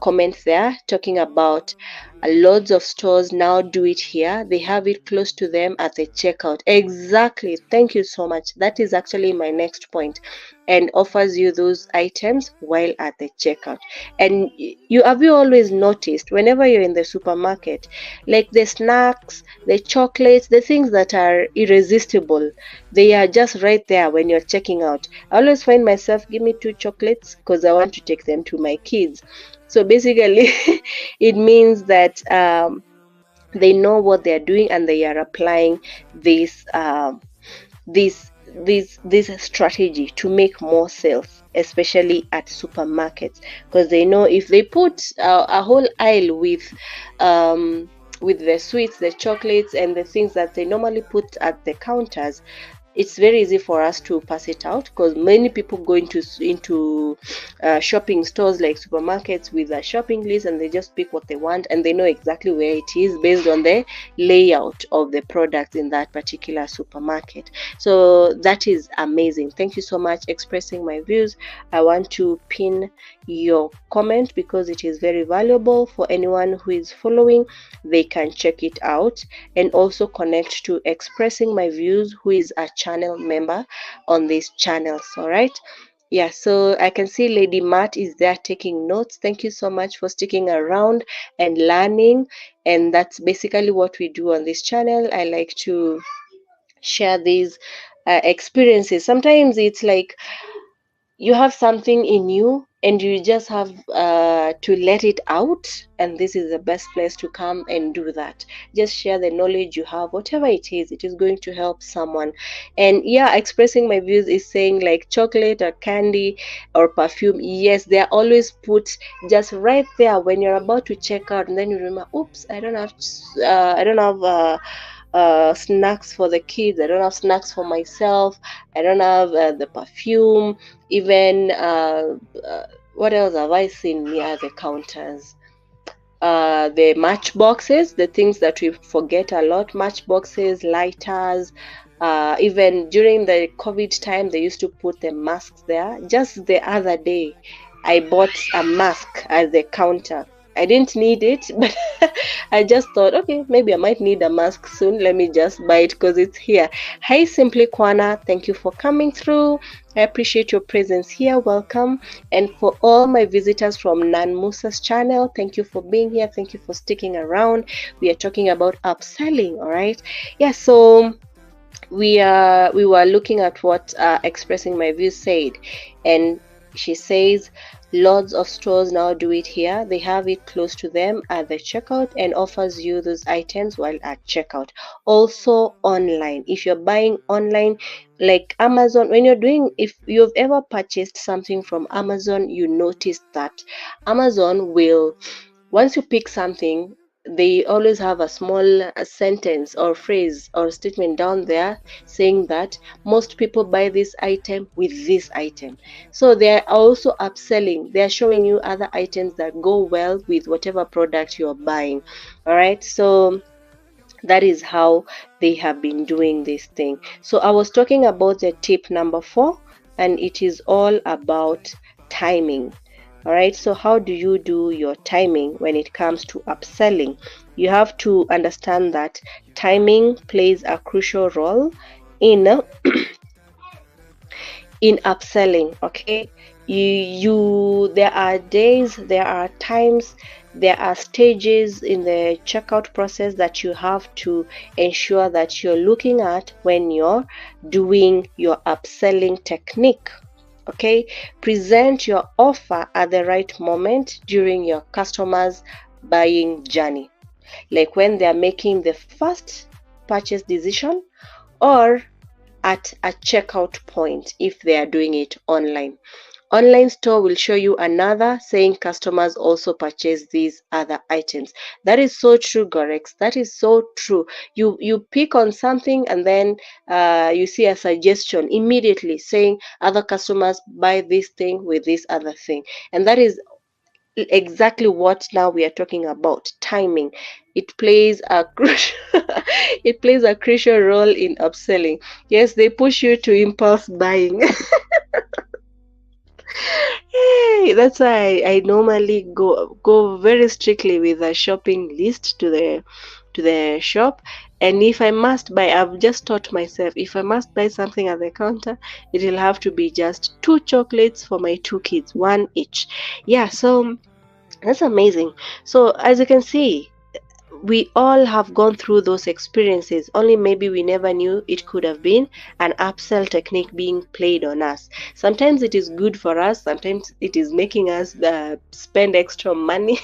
comment there, talking about loads of stores now do it here. They have it close to them at the checkout. Exactly. Thank you so much. That is actually my next point. And offers you those items while at the checkout. And you always noticed whenever you're in the supermarket, like the snacks, the chocolates, the things that are irresistible, they are just right there when you're checking out. I always find myself, give me 2 chocolates because I want to take them to my kids. So basically, it means that they know what they're doing and they are applying this this strategy to make more sales, especially at supermarkets, because they know if they put a whole aisle with the sweets, the chocolates, and the things that they normally put at the counters, it's very easy for us to pass it out, because many people go into shopping stores like supermarkets with a shopping list, and they just pick what they want and they know exactly where it is based on the layout of the product in that particular supermarket. So that is amazing. Thank you so much expressing my views. I want to pin your comment because it is very valuable for anyone who is following. They can check it out and also connect to expressing my views, who is a channel member on these channels. All right, yeah, so I can see Lady Matt is there taking notes. Thank you so much for sticking around and learning, and that's basically what we do on this channel. I like to share these experiences. Sometimes it's like you have something in you and you just have to let it out, and this is the best place to come and do that. Just share the knowledge you have, whatever it is going to help someone. And yeah, expressing my views is saying like chocolate or candy or perfume, yes, they are always put just right there when you're about to check out, and then you remember, oops, I don't have snacks for the kids, I don't have snacks for myself, I don't have the perfume, even what else have I seen near the counters? The match boxes, the things that we forget a lot, match boxes, lighters. Even during the COVID time, they used to put the masks there. Just the other day, I bought a mask at the counter. I didn't need it, but I just thought, okay, maybe I might need a mask soon. Let me just buy it because it's here. Hi, Simply Kwana. Thank you for coming through. I appreciate your presence here. Welcome. And for all my visitors from Nan Musa's channel, thank you for being here. Thank you for sticking around. We are talking about upselling, all right? Yeah, so we were looking at what Expressing My Views said, and she says lots of stores now do it here. They have it close to them at the checkout and offers you those items while at checkout. Also online, if you're buying online like Amazon, when you're doing, if you've ever purchased something from Amazon, you notice that Amazon will, once you pick something, they always have a small sentence or phrase or statement down there saying that most people buy this item with this item. So they are also upselling. They are showing you other items that go well with whatever product you're buying. All right. So that is how they have been doing this thing. So I was talking about the tip number 4, and it is all about timing. All right, so how do you do your timing when it comes to upselling? You have to understand that timing plays a crucial role in in upselling. Okay, there are days, there are times, there are stages in the checkout process that you have to ensure that you're looking at when you're doing your upselling technique. Okay, present your offer at the right moment during your customers' buying journey, like when they are making the first purchase decision, or at a checkout point if they are doing it online. Online store will show you another saying customers also purchase these other items. That is so true, Gorex. That is so true. You pick on something and then you see a suggestion immediately saying other customers buy this thing with this other thing. And that is exactly what now we are talking about, timing. It plays a crucial it plays a crucial role in upselling. Yes, they push you to impulse buying. Hey, that's why I normally go very strictly with a shopping list to the shop. And if I must buy, I've just taught myself, if I must buy something at the counter, it will have to be just 2 chocolates for my 2 kids, 1 each. Yeah, so that's amazing. So as you can see, we all have gone through those experiences, only maybe we never knew it could have been an upsell technique being played on us. Sometimes it is good for us, sometimes it is making us spend extra money.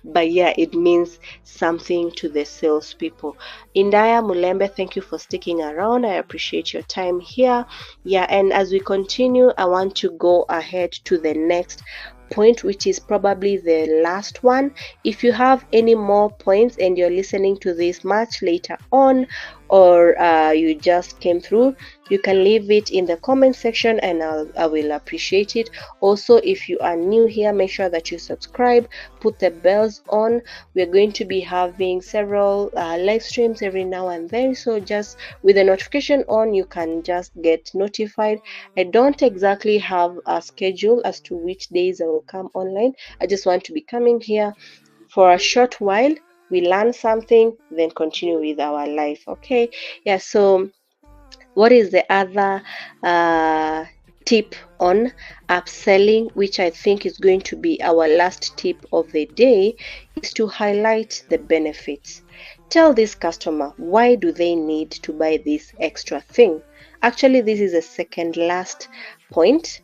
But yeah, it means something to the salespeople. Indaya Mulembe, thank you for sticking around. I appreciate your time here. Yeah, and as we continue, I want to go ahead to the next point, which is probably the last one. If you have any more points and you're listening to this much later on, or you just came through, you can leave it in the comment section and I will appreciate it. Also, if you are new here, make sure that you subscribe, put the bells on. We're going to be having several live streams every now and then, so just with the notification on, you can just get notified. I don't exactly have a schedule as to which days I will come online. I just want to be coming here for a short while, we learn something, then continue with our life. Okay, yeah, so what is the other tip on upselling, which I think is going to be our last tip of the day, is to highlight the benefits. Tell this customer why do they need to buy this extra thing. Actually, this is the second last point.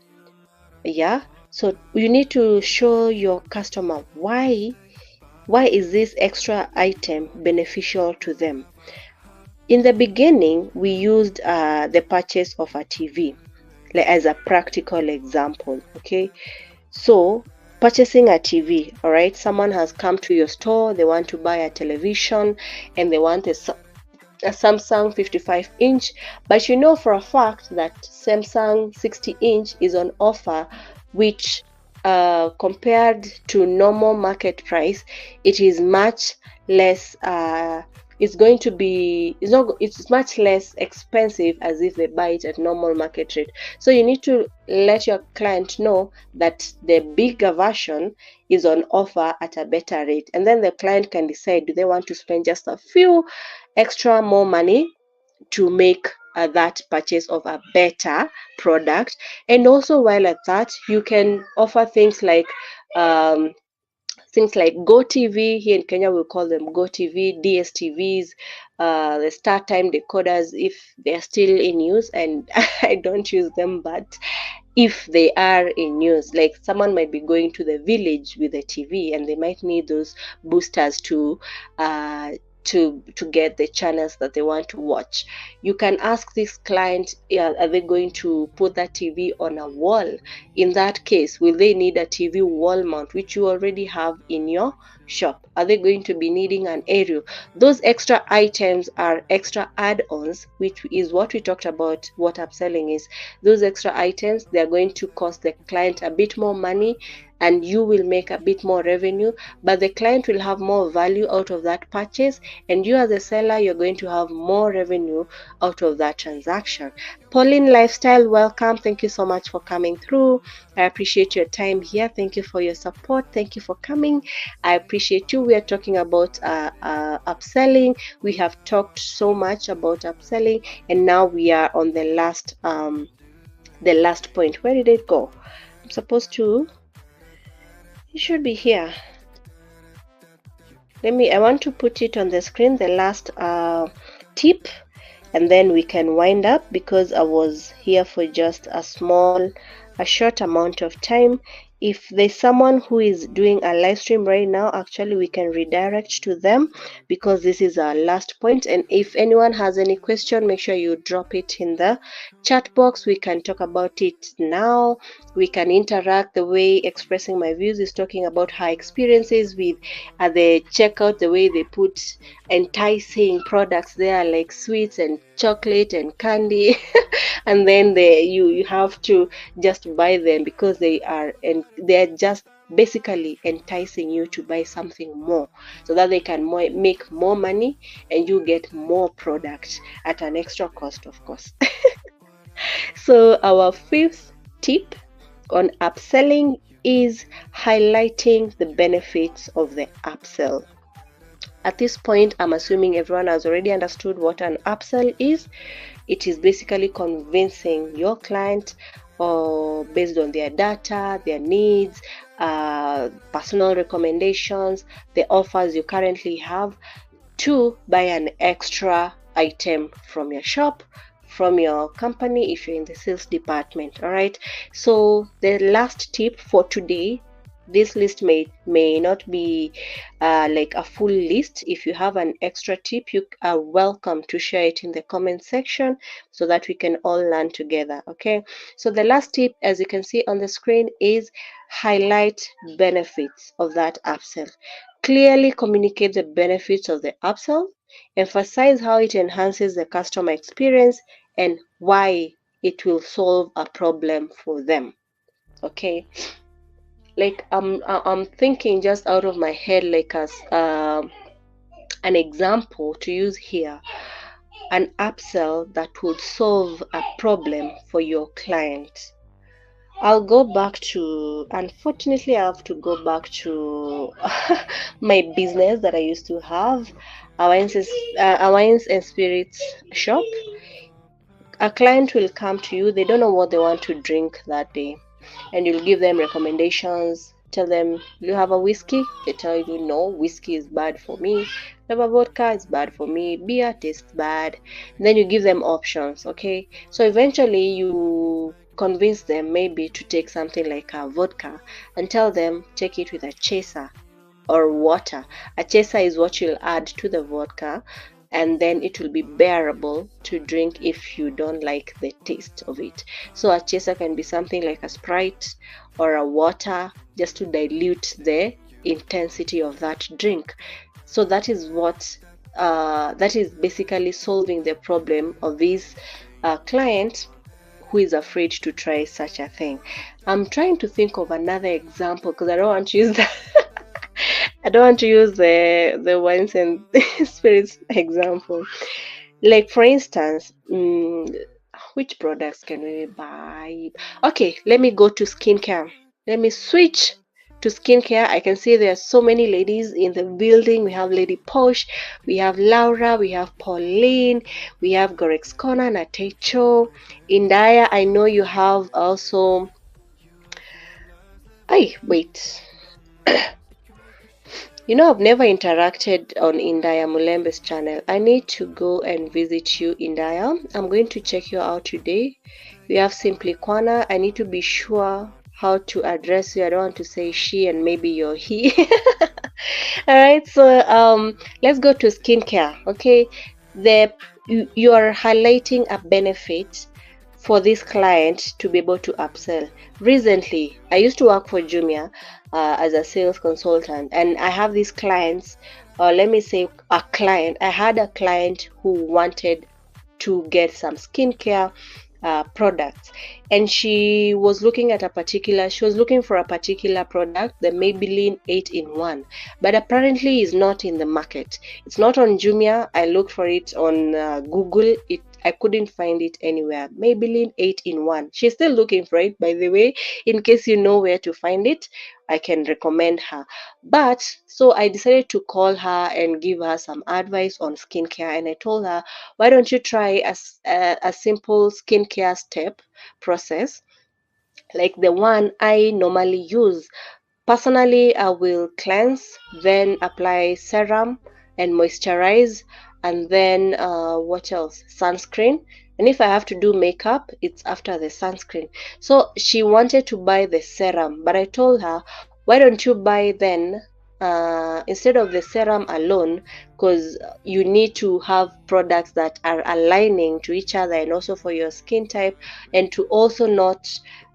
Yeah, so you need to show your customer why is this extra item beneficial to them. In the beginning, we used the purchase of a TV like as a practical example. Okay, so purchasing a TV, all right, someone has come to your store, they want to buy a television and they want a Samsung 55-inch, but you know for a fact that Samsung 60-inch is on offer, which compared to normal market price, it is much less. It's going to be, it's not, it's much less expensive as if they buy it at normal market rate. So you need to let your client know that the bigger version is on offer at a better rate, and then the client can decide, do they want to spend just a few extra more money to make that purchase of a better product. And also while at that, you can offer um, things like GoTV. Here in Kenya we call them GoTV, DSTVs, the start time decoders if they're still in use, and I don't use them, but if they are in use, like someone might be going to the village with a TV and they might need those boosters uh, to get the channels that they want to watch. You can ask this client, are they going to put that TV on a wall? In that case, will they need a TV wall mount, which you already have in your shop? Are they going to be needing an aerial? Those extra items are extra add-ons, which is what we talked about, what upselling is. Those extra items, they are going to cost the client a bit more money and you will make a bit more revenue, but the client will have more value out of that purchase, and you as a seller, you're going to have more revenue out of that transaction. Pauline Lifestyle, welcome. Thank you so much for coming through. I appreciate your time here. Thank you for your support. Thank you for coming. I appreciate you. We are talking about upselling. We have talked so much about upselling, and now we are on the last point. Where did it go? I'm supposed to, it should be here. I want to put it on the screen, the last tip, and then we can wind up because I was here for just a short amount of time. If there's someone who is doing a live stream right now, actually we can redirect to them because this is our last point. And if anyone has any question, make sure you drop it in the chat box. We can talk about it now. We can interact. The way Expressing My Views is talking about her experiences with the checkout, the way they put enticing products there like sweets and chocolate and candy and then you have to just buy them because they're just basically enticing you to buy something more so that they can make more money and you get more product at an extra cost, of course. So our fifth tip on upselling is highlighting the benefits of the upsell. At this point, I'm assuming everyone has already understood what an upsell is. It is basically convincing your client based on their data, their needs, personal recommendations, the offers you currently have, to buy an extra item from your shop, from your company if you're in the sales department. All right, so the last tip for today, this list may not be like a full list. If you have an extra tip, you are welcome to share it in the comment section so that we can all learn together. Okay, so the last tip, as you can see on the screen, is highlight benefits of that upsell. Clearly communicate the benefits of the upsell, emphasize how it enhances the customer experience and why it will solve a problem for them. Okay, like I'm thinking just out of my head, like as an example to use here, an upsell that would solve a problem for your client. I'll go back to, unfortunately I have to go back to my business that I used to have, Wines and Spirits shop. A client will come to you, they don't know what they want to drink that day, and you'll give them recommendations. Tell them, you have a whiskey? They tell you, no, whiskey is bad for me. You have a vodka, it's bad for me. Beer tastes bad. And then you give them options. Okay, so eventually you convince them maybe to take something like a vodka and tell them take it with a chaser or water. A chaser is what you'll add to the vodka, and then it will be bearable to drink if you don't like the taste of it. So a chaser can be something like a Sprite or a water, just to dilute the intensity of that drink. So that is what that is basically solving the problem of this client who is afraid to try such a thing. I'm trying to think of another example because I don't want to use that. I don't want to use the wines and spirits example. Like for instance, which products can we buy? Okay, let me go to skincare. Let me switch to skincare. I can see there are so many ladies in the building. We have Lady Posh, we have Laura, we have Pauline, we have Gorex Corner, Natecho, Indaya. I know you have also. Wait. You know, I've never interacted on Indaya Mulembe's channel. I need to go and visit you, Indaya. I'm going to check you out today. We have Simply Kwana. I need to be sure how to address you. I don't want to say she and maybe you're he. All right, so let's go to skincare. Okay, you are highlighting a benefit for this client to be able to upsell. Recently, I used to work for Jumia as a sales consultant, and I have these clients, or let me say a client. I had a client who wanted to get some skincare products, and she was looking for a particular product, the Maybelline 8-in-1, but apparently is not in the market. It's not on Jumia. I looked for it on Google. I couldn't find it anywhere. Maybelline 8-in-1. She's still looking for it, by the way. In case you know where to find it, I can recommend her. But so I decided to call her and give her some advice on skincare, and I told her, why don't you try a simple skincare step process like the one I normally use. Personally, I will cleanse, then apply serum and moisturize, and then what else? Sunscreen. And if I have to do makeup, it's after the sunscreen. So she wanted to buy the serum, but I told her, why don't you buy then instead of the serum alone, because you need to have products that are aligning to each other and also for your skin type, and to also not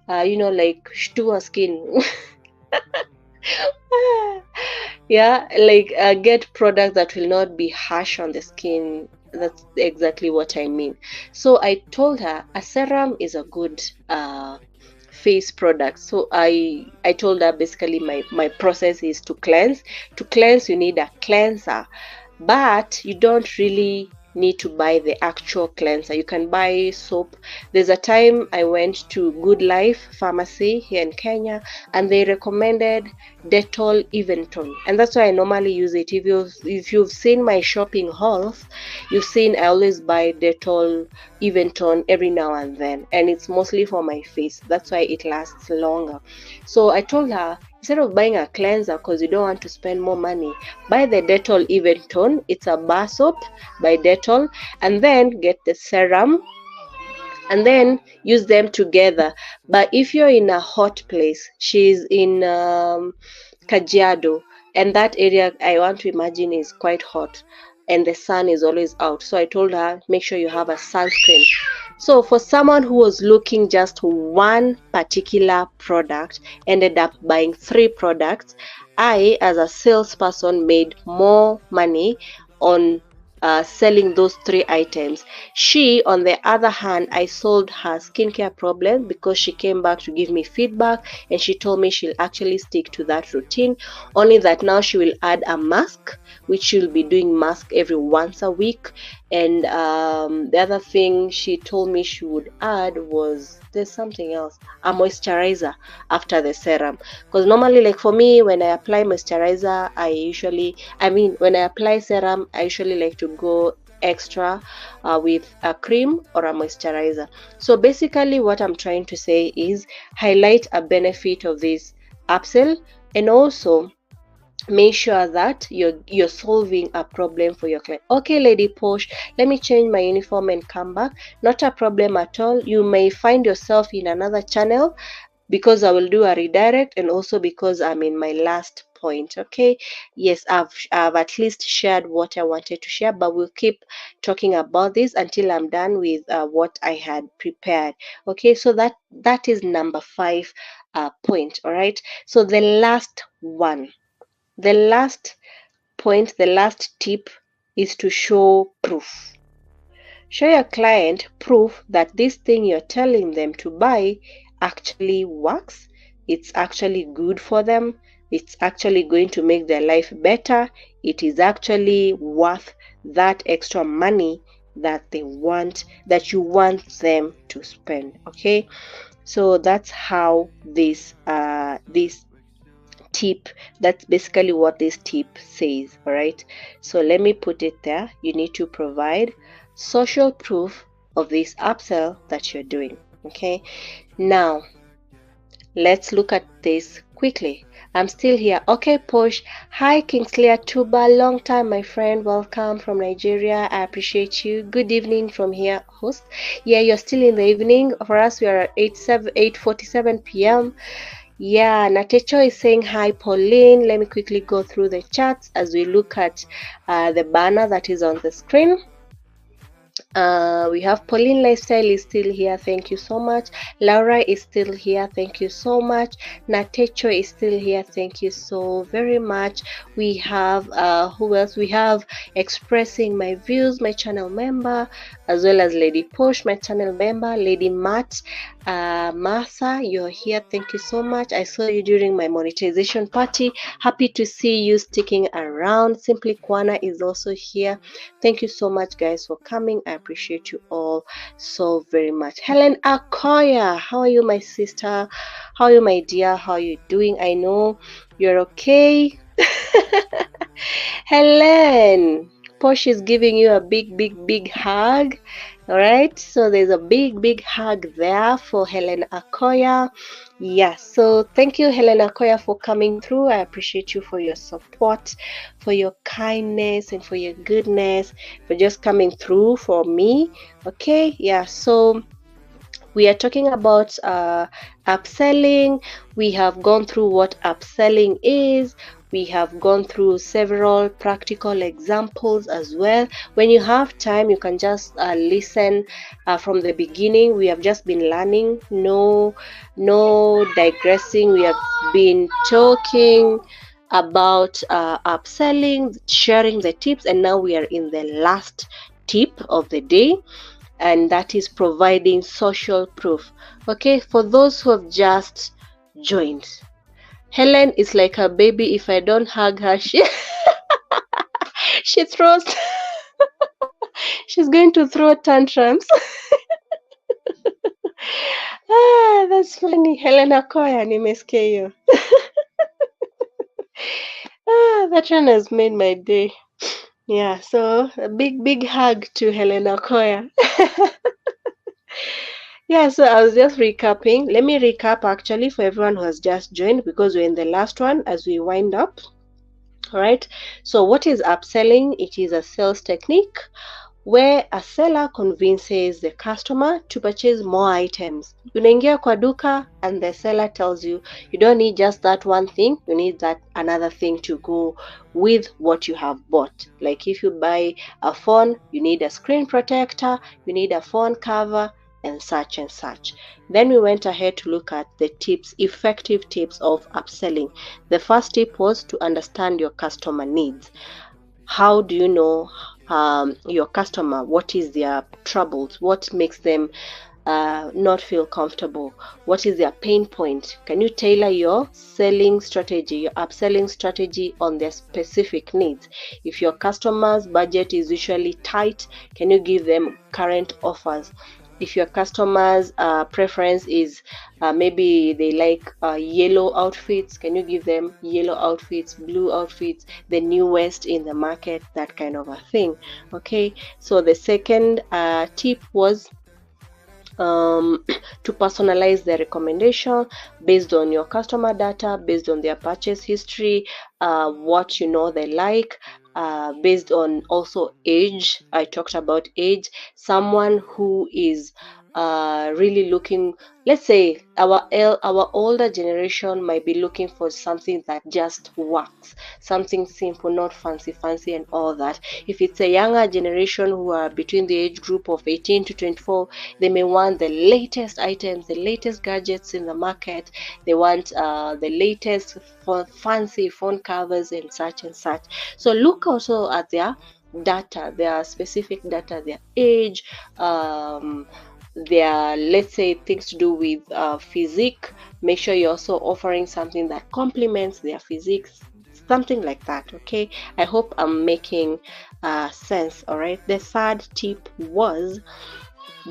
like shtua skin. Yeah, like get products that will not be harsh on the skin. That's exactly what I mean. So I told her a serum is a good face product. So I told her basically my process is to cleanse. To cleanse, you need a cleanser, but you don't really need to buy the actual cleanser. You can buy soap. There's a time I went to Good Life Pharmacy here in Kenya, and they recommended Dettol Eventon, and that's why I normally use it. If you've seen my shopping hauls, you've seen I always buy Dettol Eventon every now and then, and it's mostly for my face. That's why it lasts longer. So I told her, instead of buying a cleanser because you don't want to spend more money, buy the Dettol Eventon. It's a bar soap by Dettol, and then get the serum and then use them together. But if you're in a hot place, she's in Kajiado, and that area I want to imagine is quite hot and the sun is always out. So I told her, make sure you have a sunscreen. So for someone who was looking just one particular product, ended up buying 3 products, I, as a salesperson, made more money on selling those 3 items. She, on the other hand, I solved her skincare problem because she came back to give me feedback, and she told me she'll actually stick to that routine, only that now she will add a mask, which she'll be doing mask every once a week. And the other thing she told me she would add was, there's something else, a moisturizer after the serum. Because normally, like for me, when I apply moisturizer, when I apply serum, I usually like to go extra with a cream or a moisturizer. So basically what I'm trying to say is highlight a benefit of this upsell, and also make sure that you're solving a problem for your client. Okay, Lady Posh, let me change my uniform and come back. Not a problem at all. You may find yourself in another channel because I will do a redirect, and also because I'm in my last point. Okay, yes, I've at least shared what I wanted to share, but we'll keep talking about this until I'm done with what I had prepared. Okay, so that is number 5 point. All right, so the last one, the last point, the last tip is to show proof. Show your client proof that this thing you're telling them to buy actually works, it's actually good for them, it's actually going to make their life better, it is actually worth that extra money that you want them to spend. Okay, so that's how this tip, that's basically what this tip says. All right, so let me put it there. You need to provide social proof of this upsell that you're doing. Okay, now let's look at this quickly. I'm still here. Okay, Posh. Hi, Kingsley Atuba. Long time, my friend. Welcome from Nigeria. I appreciate you. Good evening from here, host. Yeah, you're still in the evening. For us, we are at 8:47 p.m. Yeah, Natecho is saying hi, Pauline. Let me quickly go through the chats as we look at the banner that is on the screen. We have Pauline Lifestyle is still here. Thank you so much. Laura is still here. Thank you so much. Natecho is still here. Thank you so very much. We have who else? We have Expressing My Views, my channel member, as well as Lady Posh, my channel member. Lady Matt, Martha, you're here. Thank you so much. I saw you during my monetization party. Happy to see you sticking around. Simply Kwana is also here. Thank you so much, guys, for coming. I appreciate you all so very much. Helen Akoya, how are you, my sister? How are you, my dear? How are you doing? I know you're okay. Helen, Posh is giving you a big hug. All right, so there's a big hug there for Helen Akoya. Yes, so thank you, Helen Akoya, for coming through. I appreciate you for your support, for your kindness, and for your goodness, for just coming through for me. Okay, yeah, so we are talking about upselling. We have gone through what upselling is. We have gone through several practical examples as well. When you have time, you can just listen from the beginning. We have just been learning, no digressing. We have been talking about upselling, sharing the tips, and now we are in the last tip of the day, and that is providing social proof. Okay, for those who have just joined, Helen is like a baby. If I don't hug her, she throws she's going to throw tantrums. That's funny. Helen Akoya, nimesikia hiyo. That one has made my day. Yeah, so a big hug to Helen Akoya. Yeah, so I was just recapping. Let me recap actually for everyone who has just joined, because we're in the last one as we wind up. All right, so what is upselling? It is a sales technique where a seller convinces the customer to purchase more items. Unaingia kwa duka and the seller tells you you don't need just that one thing, you need that another thing to go with what you have bought. Like if you buy a phone, you need a screen protector, you need a phone cover, and such and such. Then we went ahead to look at the tips, effective tips of upselling. The first tip was to understand your customer needs. How do you know your customer? What is their troubles? What makes them not feel comfortable? What is their pain point? Can you tailor your selling strategy, your upselling strategy on their specific needs? If your customer's budget is usually tight, can you give them current offers? If your customer's preference is maybe they like yellow outfits, can you give them yellow outfits, blue outfits, the newest in the market, that kind of a thing? Okay, so the second tip was um, to personalize their recommendation based on your customer data, based on their purchase history, what you know they like, based on also age. I talked about age. Someone who is really looking, let's say our older generation might be looking for something that just works, something simple, not fancy and all that. If it's a younger generation who are between the age group of 18 to 24, they may want the latest items, the latest gadgets in the market. They want the latest fancy phone covers and such and such. So look also at their data, their specific data, their age, their, let's say, things to do with physique. Make sure you're also offering something that complements their physiques, something like that. Okay, I hope I'm making sense. All right, the third tip was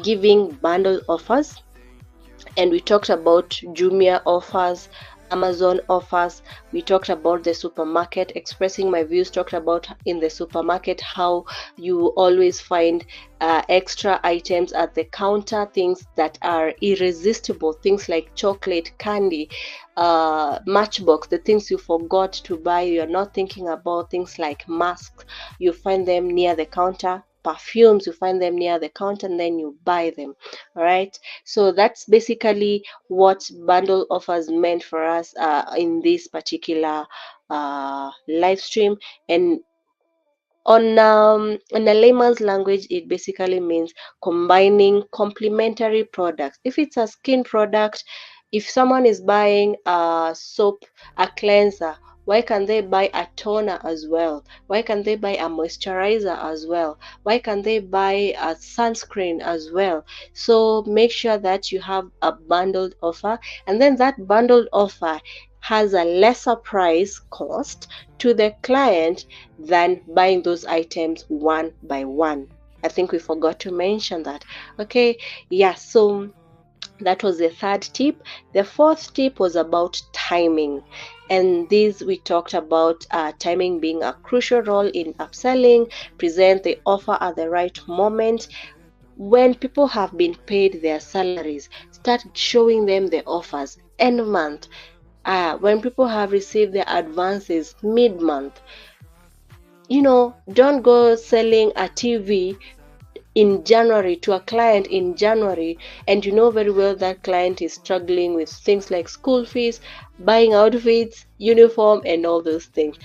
giving bundle offers, and we talked about Jumia offers, Amazon offers. We talked about the supermarket, expressing my views, talked about in the supermarket how you always find extra items at the counter, things that are irresistible, things like chocolate, candy, matchbox, the things you forgot to buy. You're not thinking about things like masks, you find them near the counter. Perfumes, you find them near the counter and then you buy them. All right, so that's basically what bundle offers meant for us in this particular live stream. And in a layman's language, it basically means combining complementary products. If it's a skin product, if someone is buying a soap, a cleanser, why can't they buy a toner as well? Why can't they buy a moisturizer as well? Why can't they buy a sunscreen as well? So make sure that you have a bundled offer, and then that bundled offer has a lesser price cost to the client than buying those items one by one. I think we forgot to mention that. Okay, yeah, so that was the third tip. The fourth tip was about timing. And this we talked about timing being a crucial role in upselling, present the offer at the right moment. When people have been paid their salaries, start showing them the offers end month. When people have received their advances mid-month, don't go selling a TV in January to a client in January, and you know very well that client is struggling with things like school fees, buying outfits, uniform, and all those things.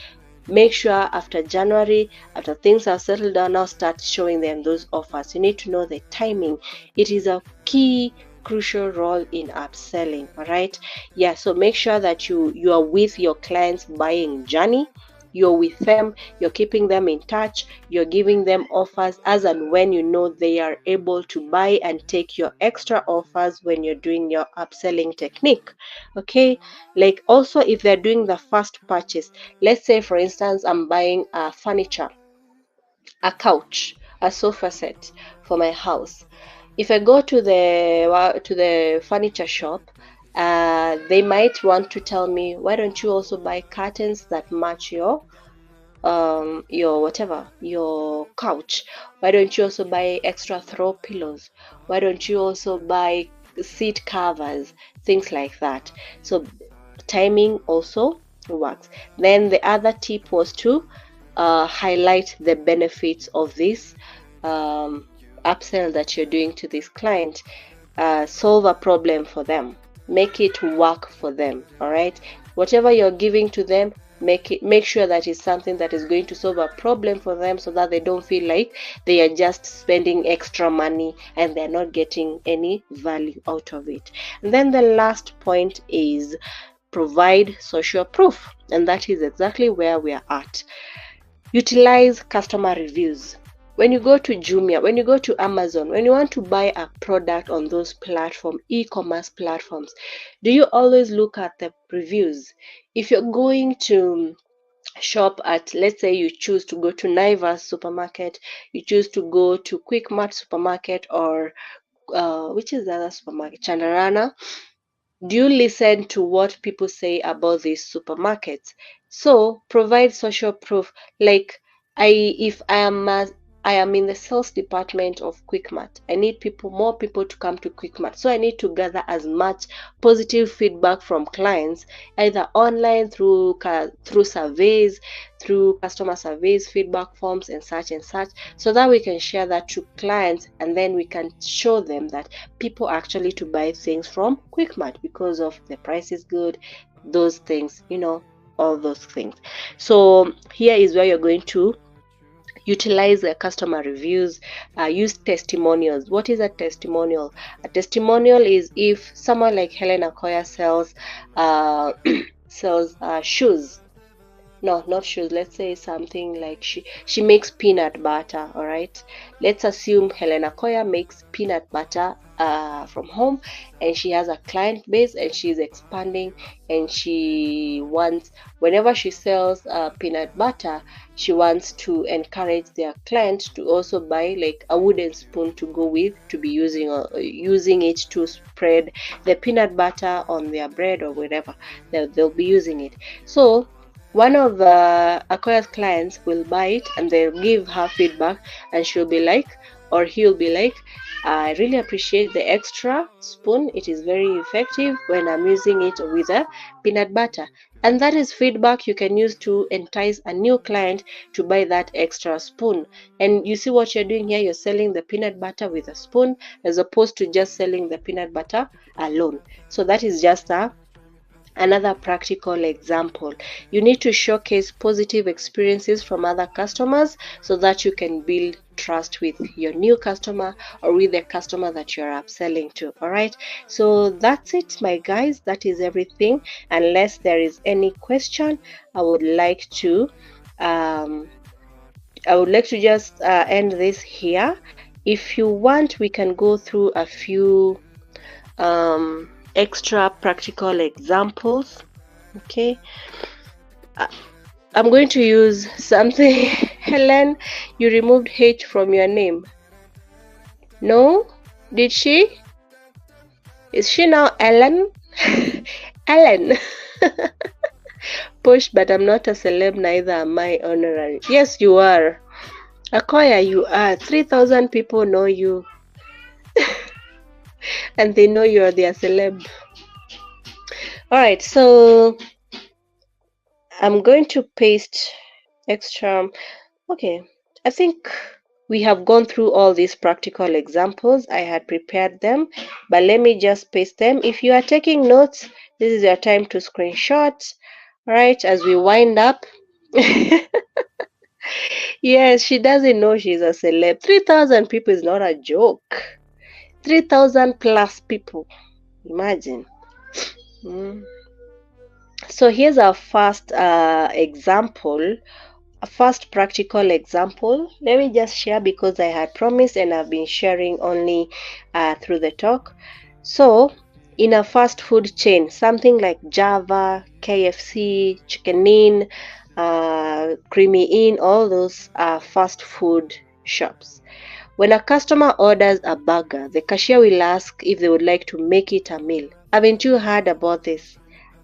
Make sure after January, after things are settled down, now start showing them those offers. You need to know the timing. It is a key crucial role in upselling. All right, yeah, so make sure that you are with your clients buying journey. You're with them, you're keeping them in touch, you're giving them offers as and when you know they are able to buy, and take your extra offers when you're doing your upselling technique. Okay, like also if they're doing the first purchase, let's say for instance I'm buying a furniture, a couch, a sofa set for my house. If I go to the furniture shop, they might want to tell me, why don't you also buy curtains that match your whatever, your couch? Why don't you also buy extra throw pillows? Why don't you also buy seat covers? Things like that. So timing also works. Then the other tip was to highlight the benefits of this upsell that you're doing to this client. Solve a problem for them, make it work for them. All right, whatever you're giving to them, make sure that it's something that is going to solve a problem for them, so that they don't feel like they are just spending extra money and they're not getting any value out of it. And then the last point is provide social proof, and that is exactly where we are at. Utilize customer reviews. When you go to Jumia, when you go to Amazon, when you want to buy a product on those e-commerce platforms, do you always look at the reviews? If you're going to shop at, let's say you choose to go to Naivas supermarket, you choose to go to Quick Mart supermarket, or which is the other supermarket, Chandarana, do you listen to what people say about these supermarkets? So provide social proof. Like, if I am I am in the sales department of QuickMart. I need more people to come to QuickMart. So I need to gather as much positive feedback from clients, either online through surveys, through customer surveys, feedback forms, and such, so that we can share that to clients, and then we can show them that people actually to buy things from QuickMart because of the price is good, those things, all those things. So here is where you're going to utilize the customer reviews, use testimonials. What is a testimonial? A testimonial is if someone like Helen Akoya sells shoes. No, not shoes. Let's say something like she makes peanut butter. All right, let's assume Helen Akoya makes peanut butter from home, and she has a client base and she's expanding, and she wants, whenever she sells peanut butter, she wants to encourage their clients to also buy like a wooden spoon to go with, to be using it to spread the peanut butter on their bread or whatever they'll be using it. So one of Akoya's clients will buy it and they'll give her feedback, and she'll be like, or he'll be like, I really appreciate the extra spoon. It is very effective when I'm using it with a peanut butter. And that is feedback you can use to entice a new client to buy that extra spoon. And you see what you're doing here, you're selling the peanut butter with a spoon as opposed to just selling the peanut butter alone. So that is just another practical example. You need to showcase positive experiences from other customers so that you can build trust with your new customer or with the customer that you're upselling to. All right, so that's it, my guys. That is everything. Unless there is any question, I would like to just end this here. If you want, we can go through a few extra practical examples. Okay, I'm going to use something. Helen, you removed H from your name. No? Did she? Is she now Ellen? Ellen. Push, but I'm not a celeb, neither am I honorary. Yes, you are. Akoya, you are. 3,000 people know you. And they know you're their celeb. Alright, so I'm going to paste extra. Okay, I think we have gone through all these practical examples. I had prepared them, but let me just paste them. If you are taking notes, this is your time to screenshot. Right, as we wind up. Yes, she doesn't know she's a celeb. 3,000 people is not a joke. 3,000 plus people. Imagine. So here's our first example, a first practical example. Let me just share because I had promised and I've been sharing only through the talk. So in a fast food chain, something like Java, KFC, Chicken Inn, Creamy Inn, all those are fast food shops. When a customer orders a burger, the cashier will ask if they would like to make it a meal. Haven't you heard about this?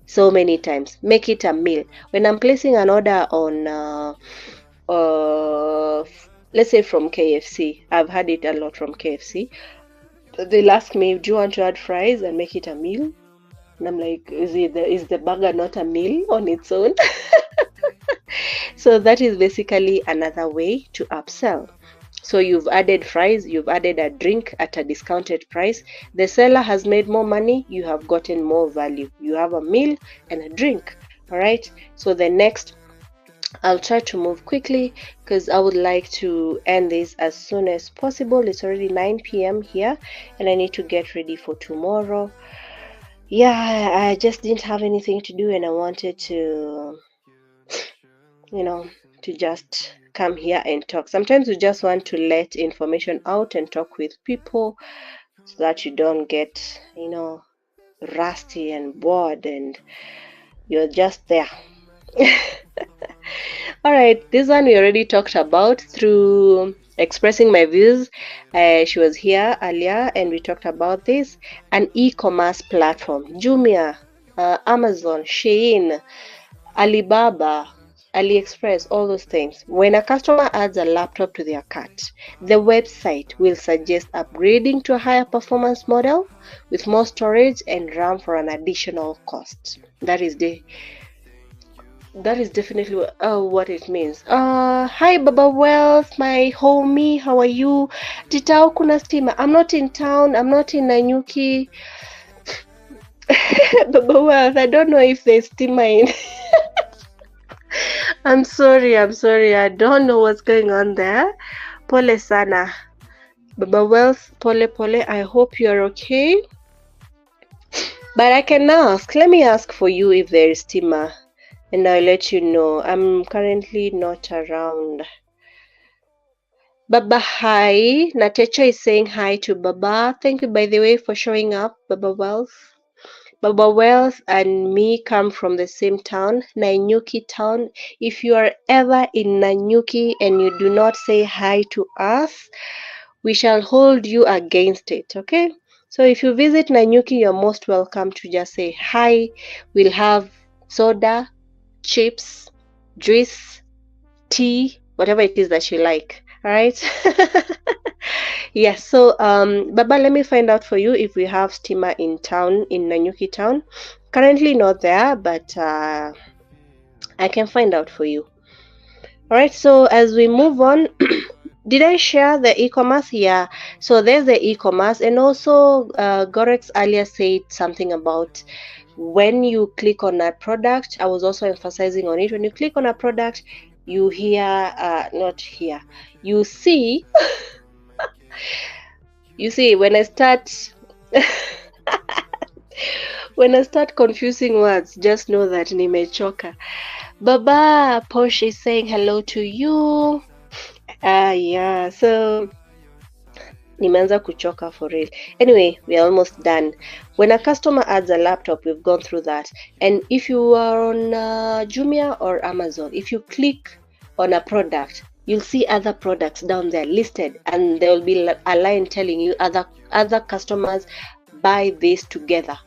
So many times, make it a meal. When I'm placing an order on, let's say from KFC, I've had it a lot from KFC. They'll ask me, do you want to add fries and make it a meal? And I'm like, is the burger not a meal on its own? So that is basically another way to upsell. So you've added fries, you've added a drink at a discounted price. The seller has made more money, you have gotten more value. You have a meal and a drink. All right. So the next, I'll try to move quickly because I would like to end this as soon as possible. It's already 9 p.m. here and I need to get ready for tomorrow. Yeah, I just didn't have anything to do and I wanted to, to just come here and talk. Sometimes you just want to let information out and talk with people so that you don't get, rusty and bored and you're just there. All right, this one we already talked about through expressing my views. She was here earlier and we talked about this. An e-commerce platform, Jumia, Amazon, Shein, Alibaba, AliExpress, all those things. When a customer adds a laptop to their cart, the website will suggest upgrading to a higher performance model with more storage and RAM for an additional cost. That is definitely what it means. Hi Baba Wealth, my homie, how are you? Titao kuna stima. I'm not in town, I'm not in Nanyuki. Baba Wealth, I don't know if there's stima in. I'm sorry, I don't know what's going on there. Pole sana. Baba Wealth, pole, I hope you're okay. But I can ask, let me ask for you if there is stima, and I'll let you know. I'm currently not around. Baba, hi. Natecha is saying hi to Baba. Thank you, by the way, for showing up, Baba Wealth. Baba Wealth and me come from the same town, Nanyuki town. If you are ever in Nanyuki and you do not say hi to us, we shall hold you against it, okay? So if you visit Nanyuki, you're most welcome to just say hi. We'll have soda, chips, juice, tea, whatever it is that you like. All right. Yes, so Baba, let me find out for you if we have steamer in town, in Nanyuki town. Currently not there, but I can find out for you. All right, so as we move on, did I share the e-commerce? Yeah, so there's the e-commerce, and also Gorex earlier said something about when you click on a product. I was also emphasizing on it. When you click on a product, you hear, not hear, you see, you see, when I start when I start confusing words, just know that nimechoka. Baba Posh is saying hello to you. Yeah, so nimeanza kuchoka for real. Anyway, we are almost done. When a customer adds a laptop, we've gone through that. And if you are on Jumia or Amazon, if you click on a product, you'll see other products down there listed, and there will be a line telling you other customers buy this together.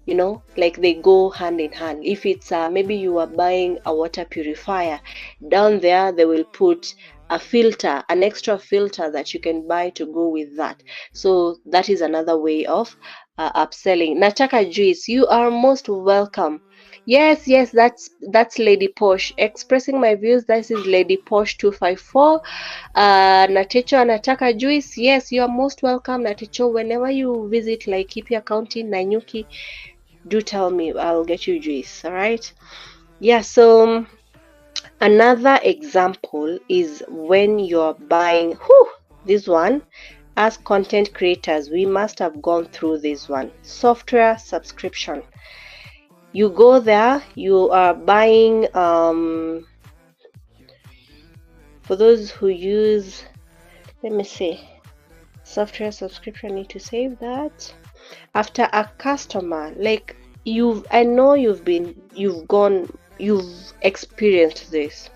You know, like they go hand in hand. If it's maybe you are buying a water purifier, down there they will put a filter, an extra filter that you can buy to go with that. So that is another way of upselling. Nataka Juice, you are most welcome. Yes, that's Lady Posh expressing my views. This is Lady Posh 254. Natecho Nataka Juice, yes, you are most welcome, Natecho. Whenever you visit Laikipia County, Nanyuki, do tell me, I'll get you juice. All right. Yeah, so another example is when you're buying this one. As content creators, we must have gone through this one. Software subscription. You go there, you are buying for those who use, let me see, software subscription, I need to save that. After a customer, like I know you've experienced this.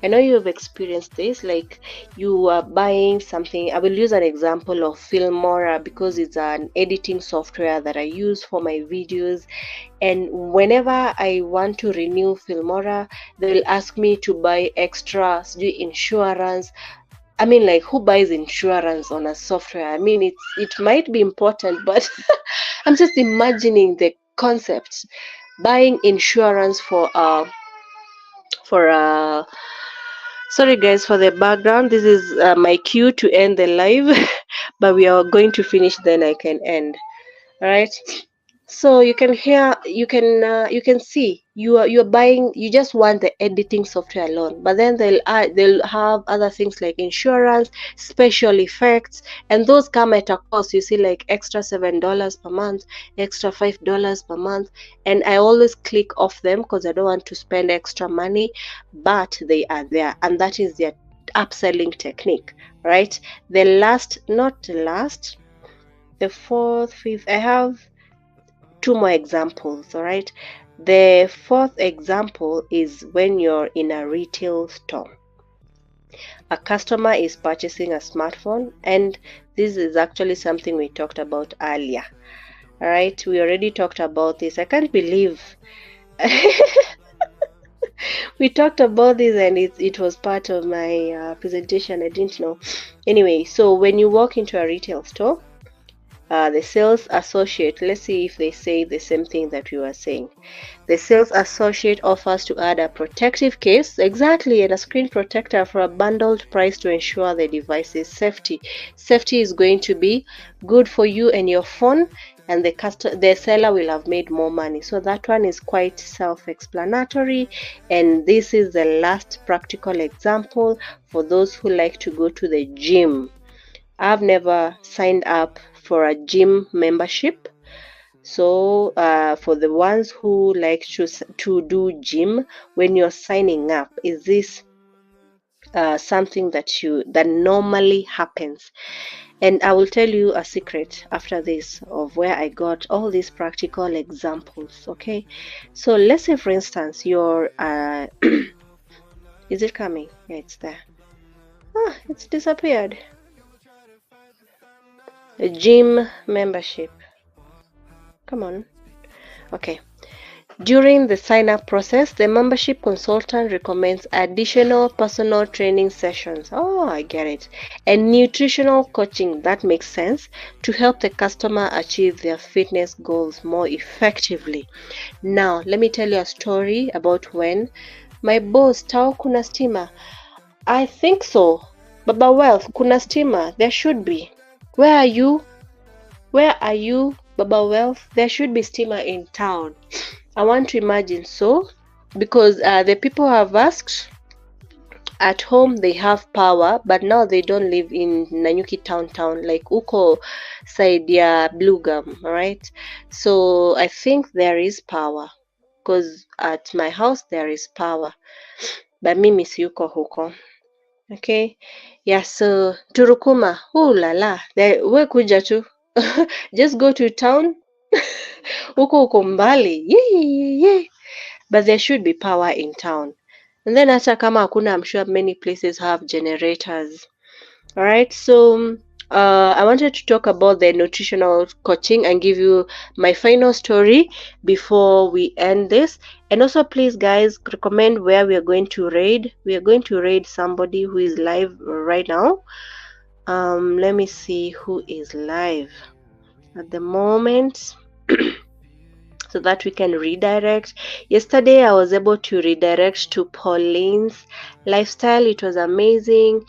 I know you've experienced this, like you are buying something. I will use an example of Filmora because it's an editing software that I use for my videos. And whenever I want to renew Filmora, they will ask me to buy extra insurance. I mean, like, who buys insurance on a software? I mean, it might be important, but I'm just imagining the concept. Buying insurance for sorry guys for the background. This is my cue to end the live, but we are going to finish, then I can end. All right. So you can hear, you can see you're buying, you just want the editing software alone, but then they'll have other things like insurance, special effects, and those come at a cost. You see, like extra $7 per month, extra $5 per month, and I always click off them because I don't want to spend extra money, but they are there, and that is their upselling technique, right? The fourth, fifth, I have two more examples. All right, the fourth example is when you're in a retail store. A customer is purchasing a smartphone, and this is actually something we talked about earlier. All right, we already talked about this. I can't believe We talked about this, and it was part of my presentation. I didn't know. Anyway, so when you walk into a retail store, the sales associate, let's see if they say the same thing that we were saying. The sales associate offers to add a protective case, exactly, and a screen protector for a bundled price to ensure the device's safety. Safety is going to be good for you and your phone, and the seller will have made more money. So that one is quite self-explanatory. And this is the last practical example for those who like to go to the gym. I've never signed up for a gym membership. So for the ones who like to do gym, when you're signing up, is this something that normally happens? And I will tell you a secret after this of where I got all these practical examples. Okay, so let's say for instance your is it coming? Yeah, it's there. Ah, it's disappeared. A gym membership. Come on. Okay. During the sign-up process, the membership consultant recommends additional personal training sessions. Oh, I get it. And nutritional coaching, that makes sense, to help the customer achieve their fitness goals more effectively. Now, let me tell you a story about when my boss, Tao kuna stima. I think so. Baba Wealth, kuna stima. There should be. Where are you? Where are you, Baba Wealth? There should be steamer in town. I want to imagine so, because the people have asked. At home they have power, but now they don't live in Nanyuki town, like uko side ya Blue Gum, right? So I think there is power, because at my house there is power, but mimi siyuko huko. Okay, yeah, so Turukuma, ooh la la, we kuja tu. Just go to town. Huko mbali, yeah. But there should be power in town. And then hata kama hakuna, I'm sure many places have generators. All right, so I wanted to talk about the nutritional coaching and give you my final story before we end this. And also, please, guys, recommend where we are going to raid. We are going to raid somebody who is live right now. Let me see who is live at the moment. So that we can redirect. Yesterday I was able to redirect to Pauline's lifestyle. It was amazing.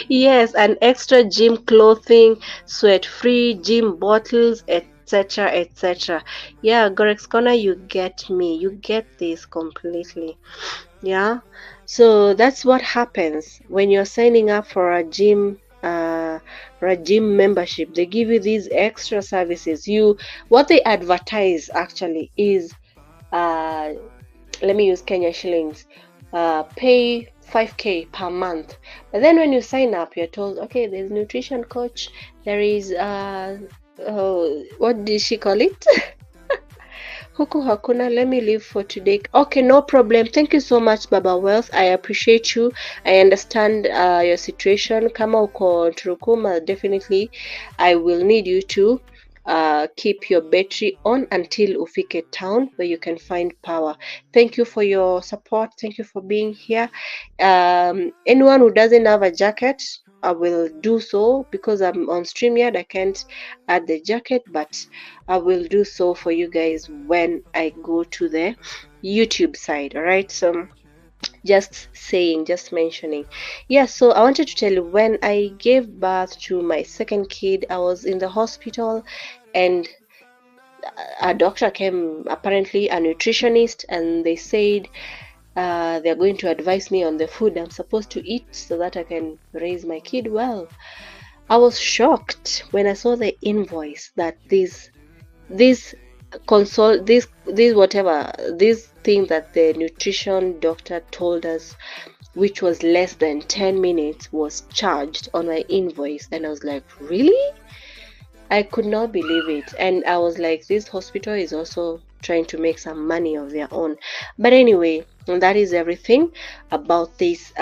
Yes, and extra gym clothing, sweat free gym bottles, etc. Yeah, Gorex Corner, you get me, you get this completely. Yeah, so that's what happens when you're signing up for a gym membership. They give you these extra services. What they advertise actually is let me use Kenya shillings, pay 5k per month, but then when you sign up you're told, okay, there's nutrition coach, there is what did she call it? Huku hakuna, let me leave for today. Okay, no problem. Thank you so much, Baba Wealth. I appreciate you. I understand your situation. Kama uko Turukuma, definitely I will need you to keep your battery on until ufike town where you can find power. Thank you for your support. Thank you for being here. Anyone who doesn't have a jacket, I will do so because I'm on StreamYard. I can't add the jacket, but I will do so for you guys when I go to the YouTube side. All right, so just mentioning. Yeah, so I wanted to tell you, when I gave birth to my second kid, I was in the hospital, and a doctor came, apparently a nutritionist, and they said they're going to advise me on the food I'm supposed to eat so that I can raise my kid well. I was shocked when I saw the invoice that this thing that the nutrition doctor told us, which was less than 10 minutes, was charged on my invoice. And I was like, really? I could not believe it. And I was like, this hospital is also trying to make some money of their own. But anyway, that is everything about this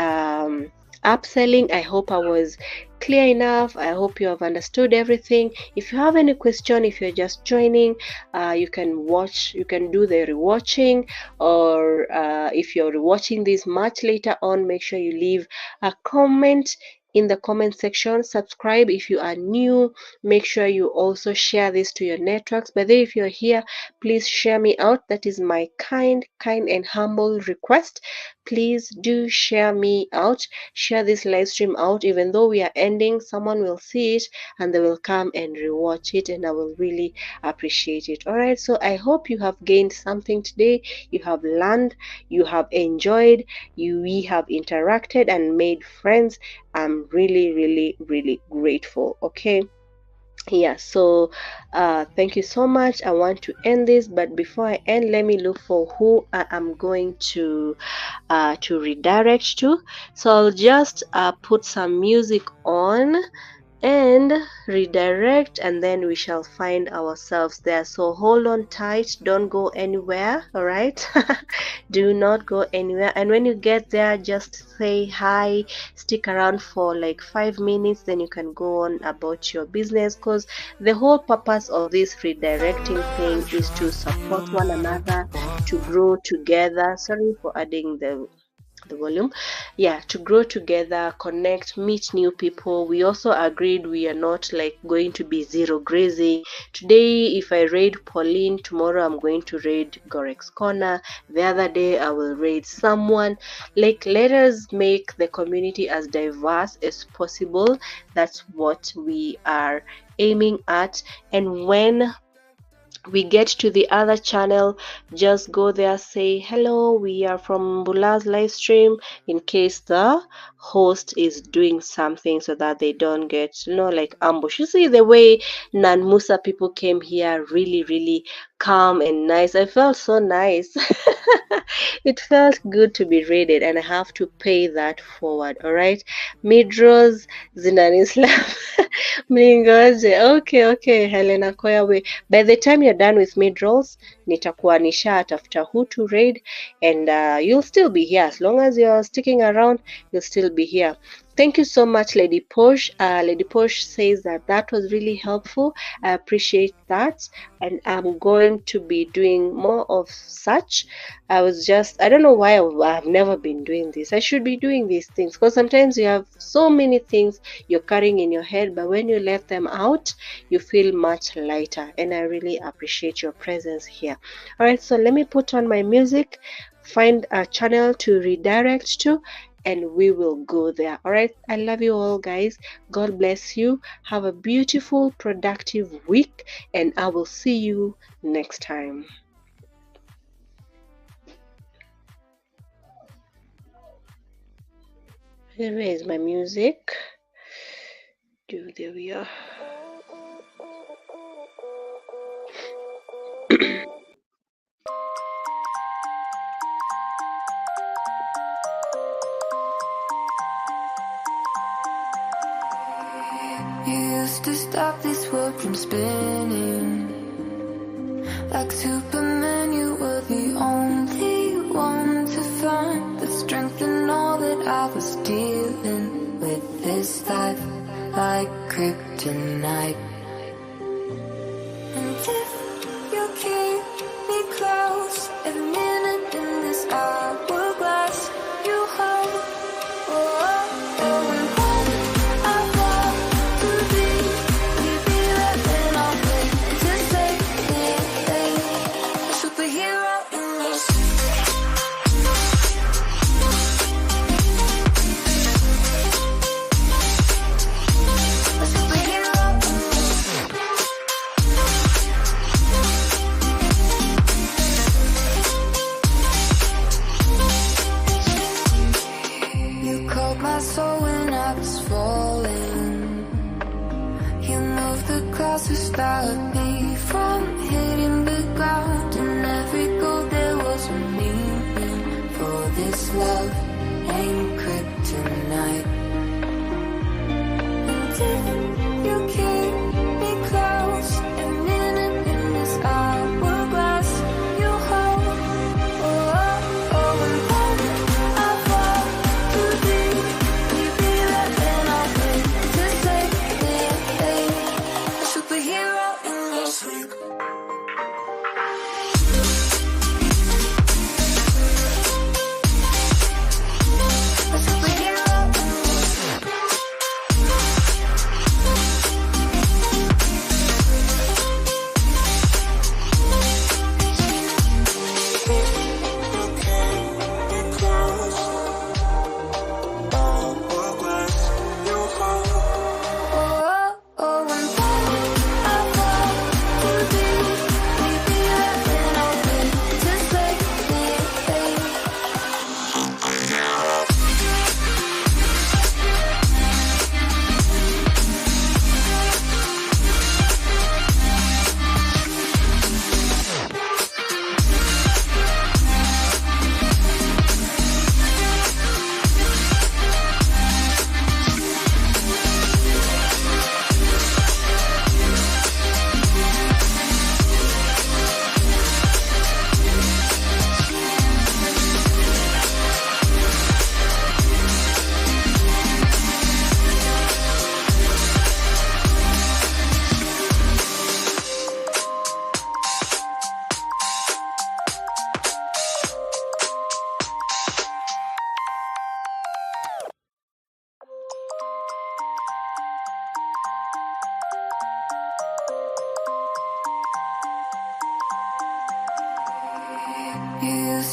upselling. I hope I was clear enough. I hope you have understood everything. If you have any question, if you're just joining, you can do the rewatching, or if you're rewatching this much later on, make sure you leave a comment in the comment section. Subscribe if you are new. Make sure you also share this to your networks. But then if you're here, please share me out. That is my kind and humble request. Please do share me out. Share this live stream out. Even though we are ending, someone will see it and they will come and rewatch it, and I will really appreciate it. All right, so I hope you have gained something today. You have learned, you have enjoyed, we have interacted and made friends. I'm really grateful. Okay. Yeah, so thank you so much. I want to end this, but before I end, let me look for who I am going to redirect to. So I'll just put some music on and redirect, and then we shall find ourselves there. So hold on tight, don't go anywhere. All right. Do not go anywhere, and when you get there, just say hi, stick around for like 5 minutes, then you can go on about your business, because the whole purpose of this redirecting thing is to support one another, to grow together. Sorry for adding the volume. Yeah, to grow together, connect, meet new people. We also agreed we are not like going to be zero grazing. Today if I raid Pauline, tomorrow I'm going to raid Gorex Corner, the other day I will raid someone. Like, let us make the community as diverse as possible. That's what we are aiming at. And when we get to the other channel, just go there, say hello, we are from Bula's live stream, in case the host is doing something, so that they don't get, like ambush. You see the way Nan Musa people came here, really calm and nice. I felt so nice. It felt good to be raided, and I have to pay that forward. All right, Midros zinanislam. Mlingoje. Okay, Helena Koyawe. By the time you're done with mid-rolls, nitakuwa nishatafuta who to raid, and you'll still be here. As long as you're sticking around, you'll still be here. Thank you so much, Lady Posh. Lady Posh says that was really helpful. I appreciate that, and I'm going to be doing more of such. I don't know why I've never been doing this. I should be doing these things, because sometimes you have so many things you're carrying in your head, but when you let them out, you feel much lighter, and I really appreciate your presence here. All right, so let me put on my music, find a channel to redirect to, and we will go there. All right, I love you all, guys. God bless you. Have a beautiful, productive week, and I will see you next time. Where is my music? There we are. You used to stop this world from spinning. Like Superman, you were the only one to find the strength in all that I was dealing with. This life like kryptonite. And if you keep me close, every minute in this hourglass you hold. To stop me from hitting the ground. In every goal there was a meaning, for this love ain't kryptonite. And if you keep me close, a minute in this hourglass you hold. And when I fall too deep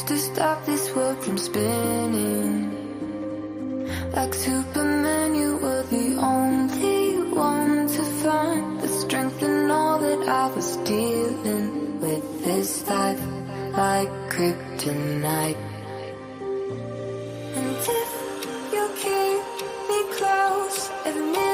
just to stop this world from spinning. Like Superman, you were the only one to find the strength in all that I was dealing with this life, like kryptonite. And if you keep me close, even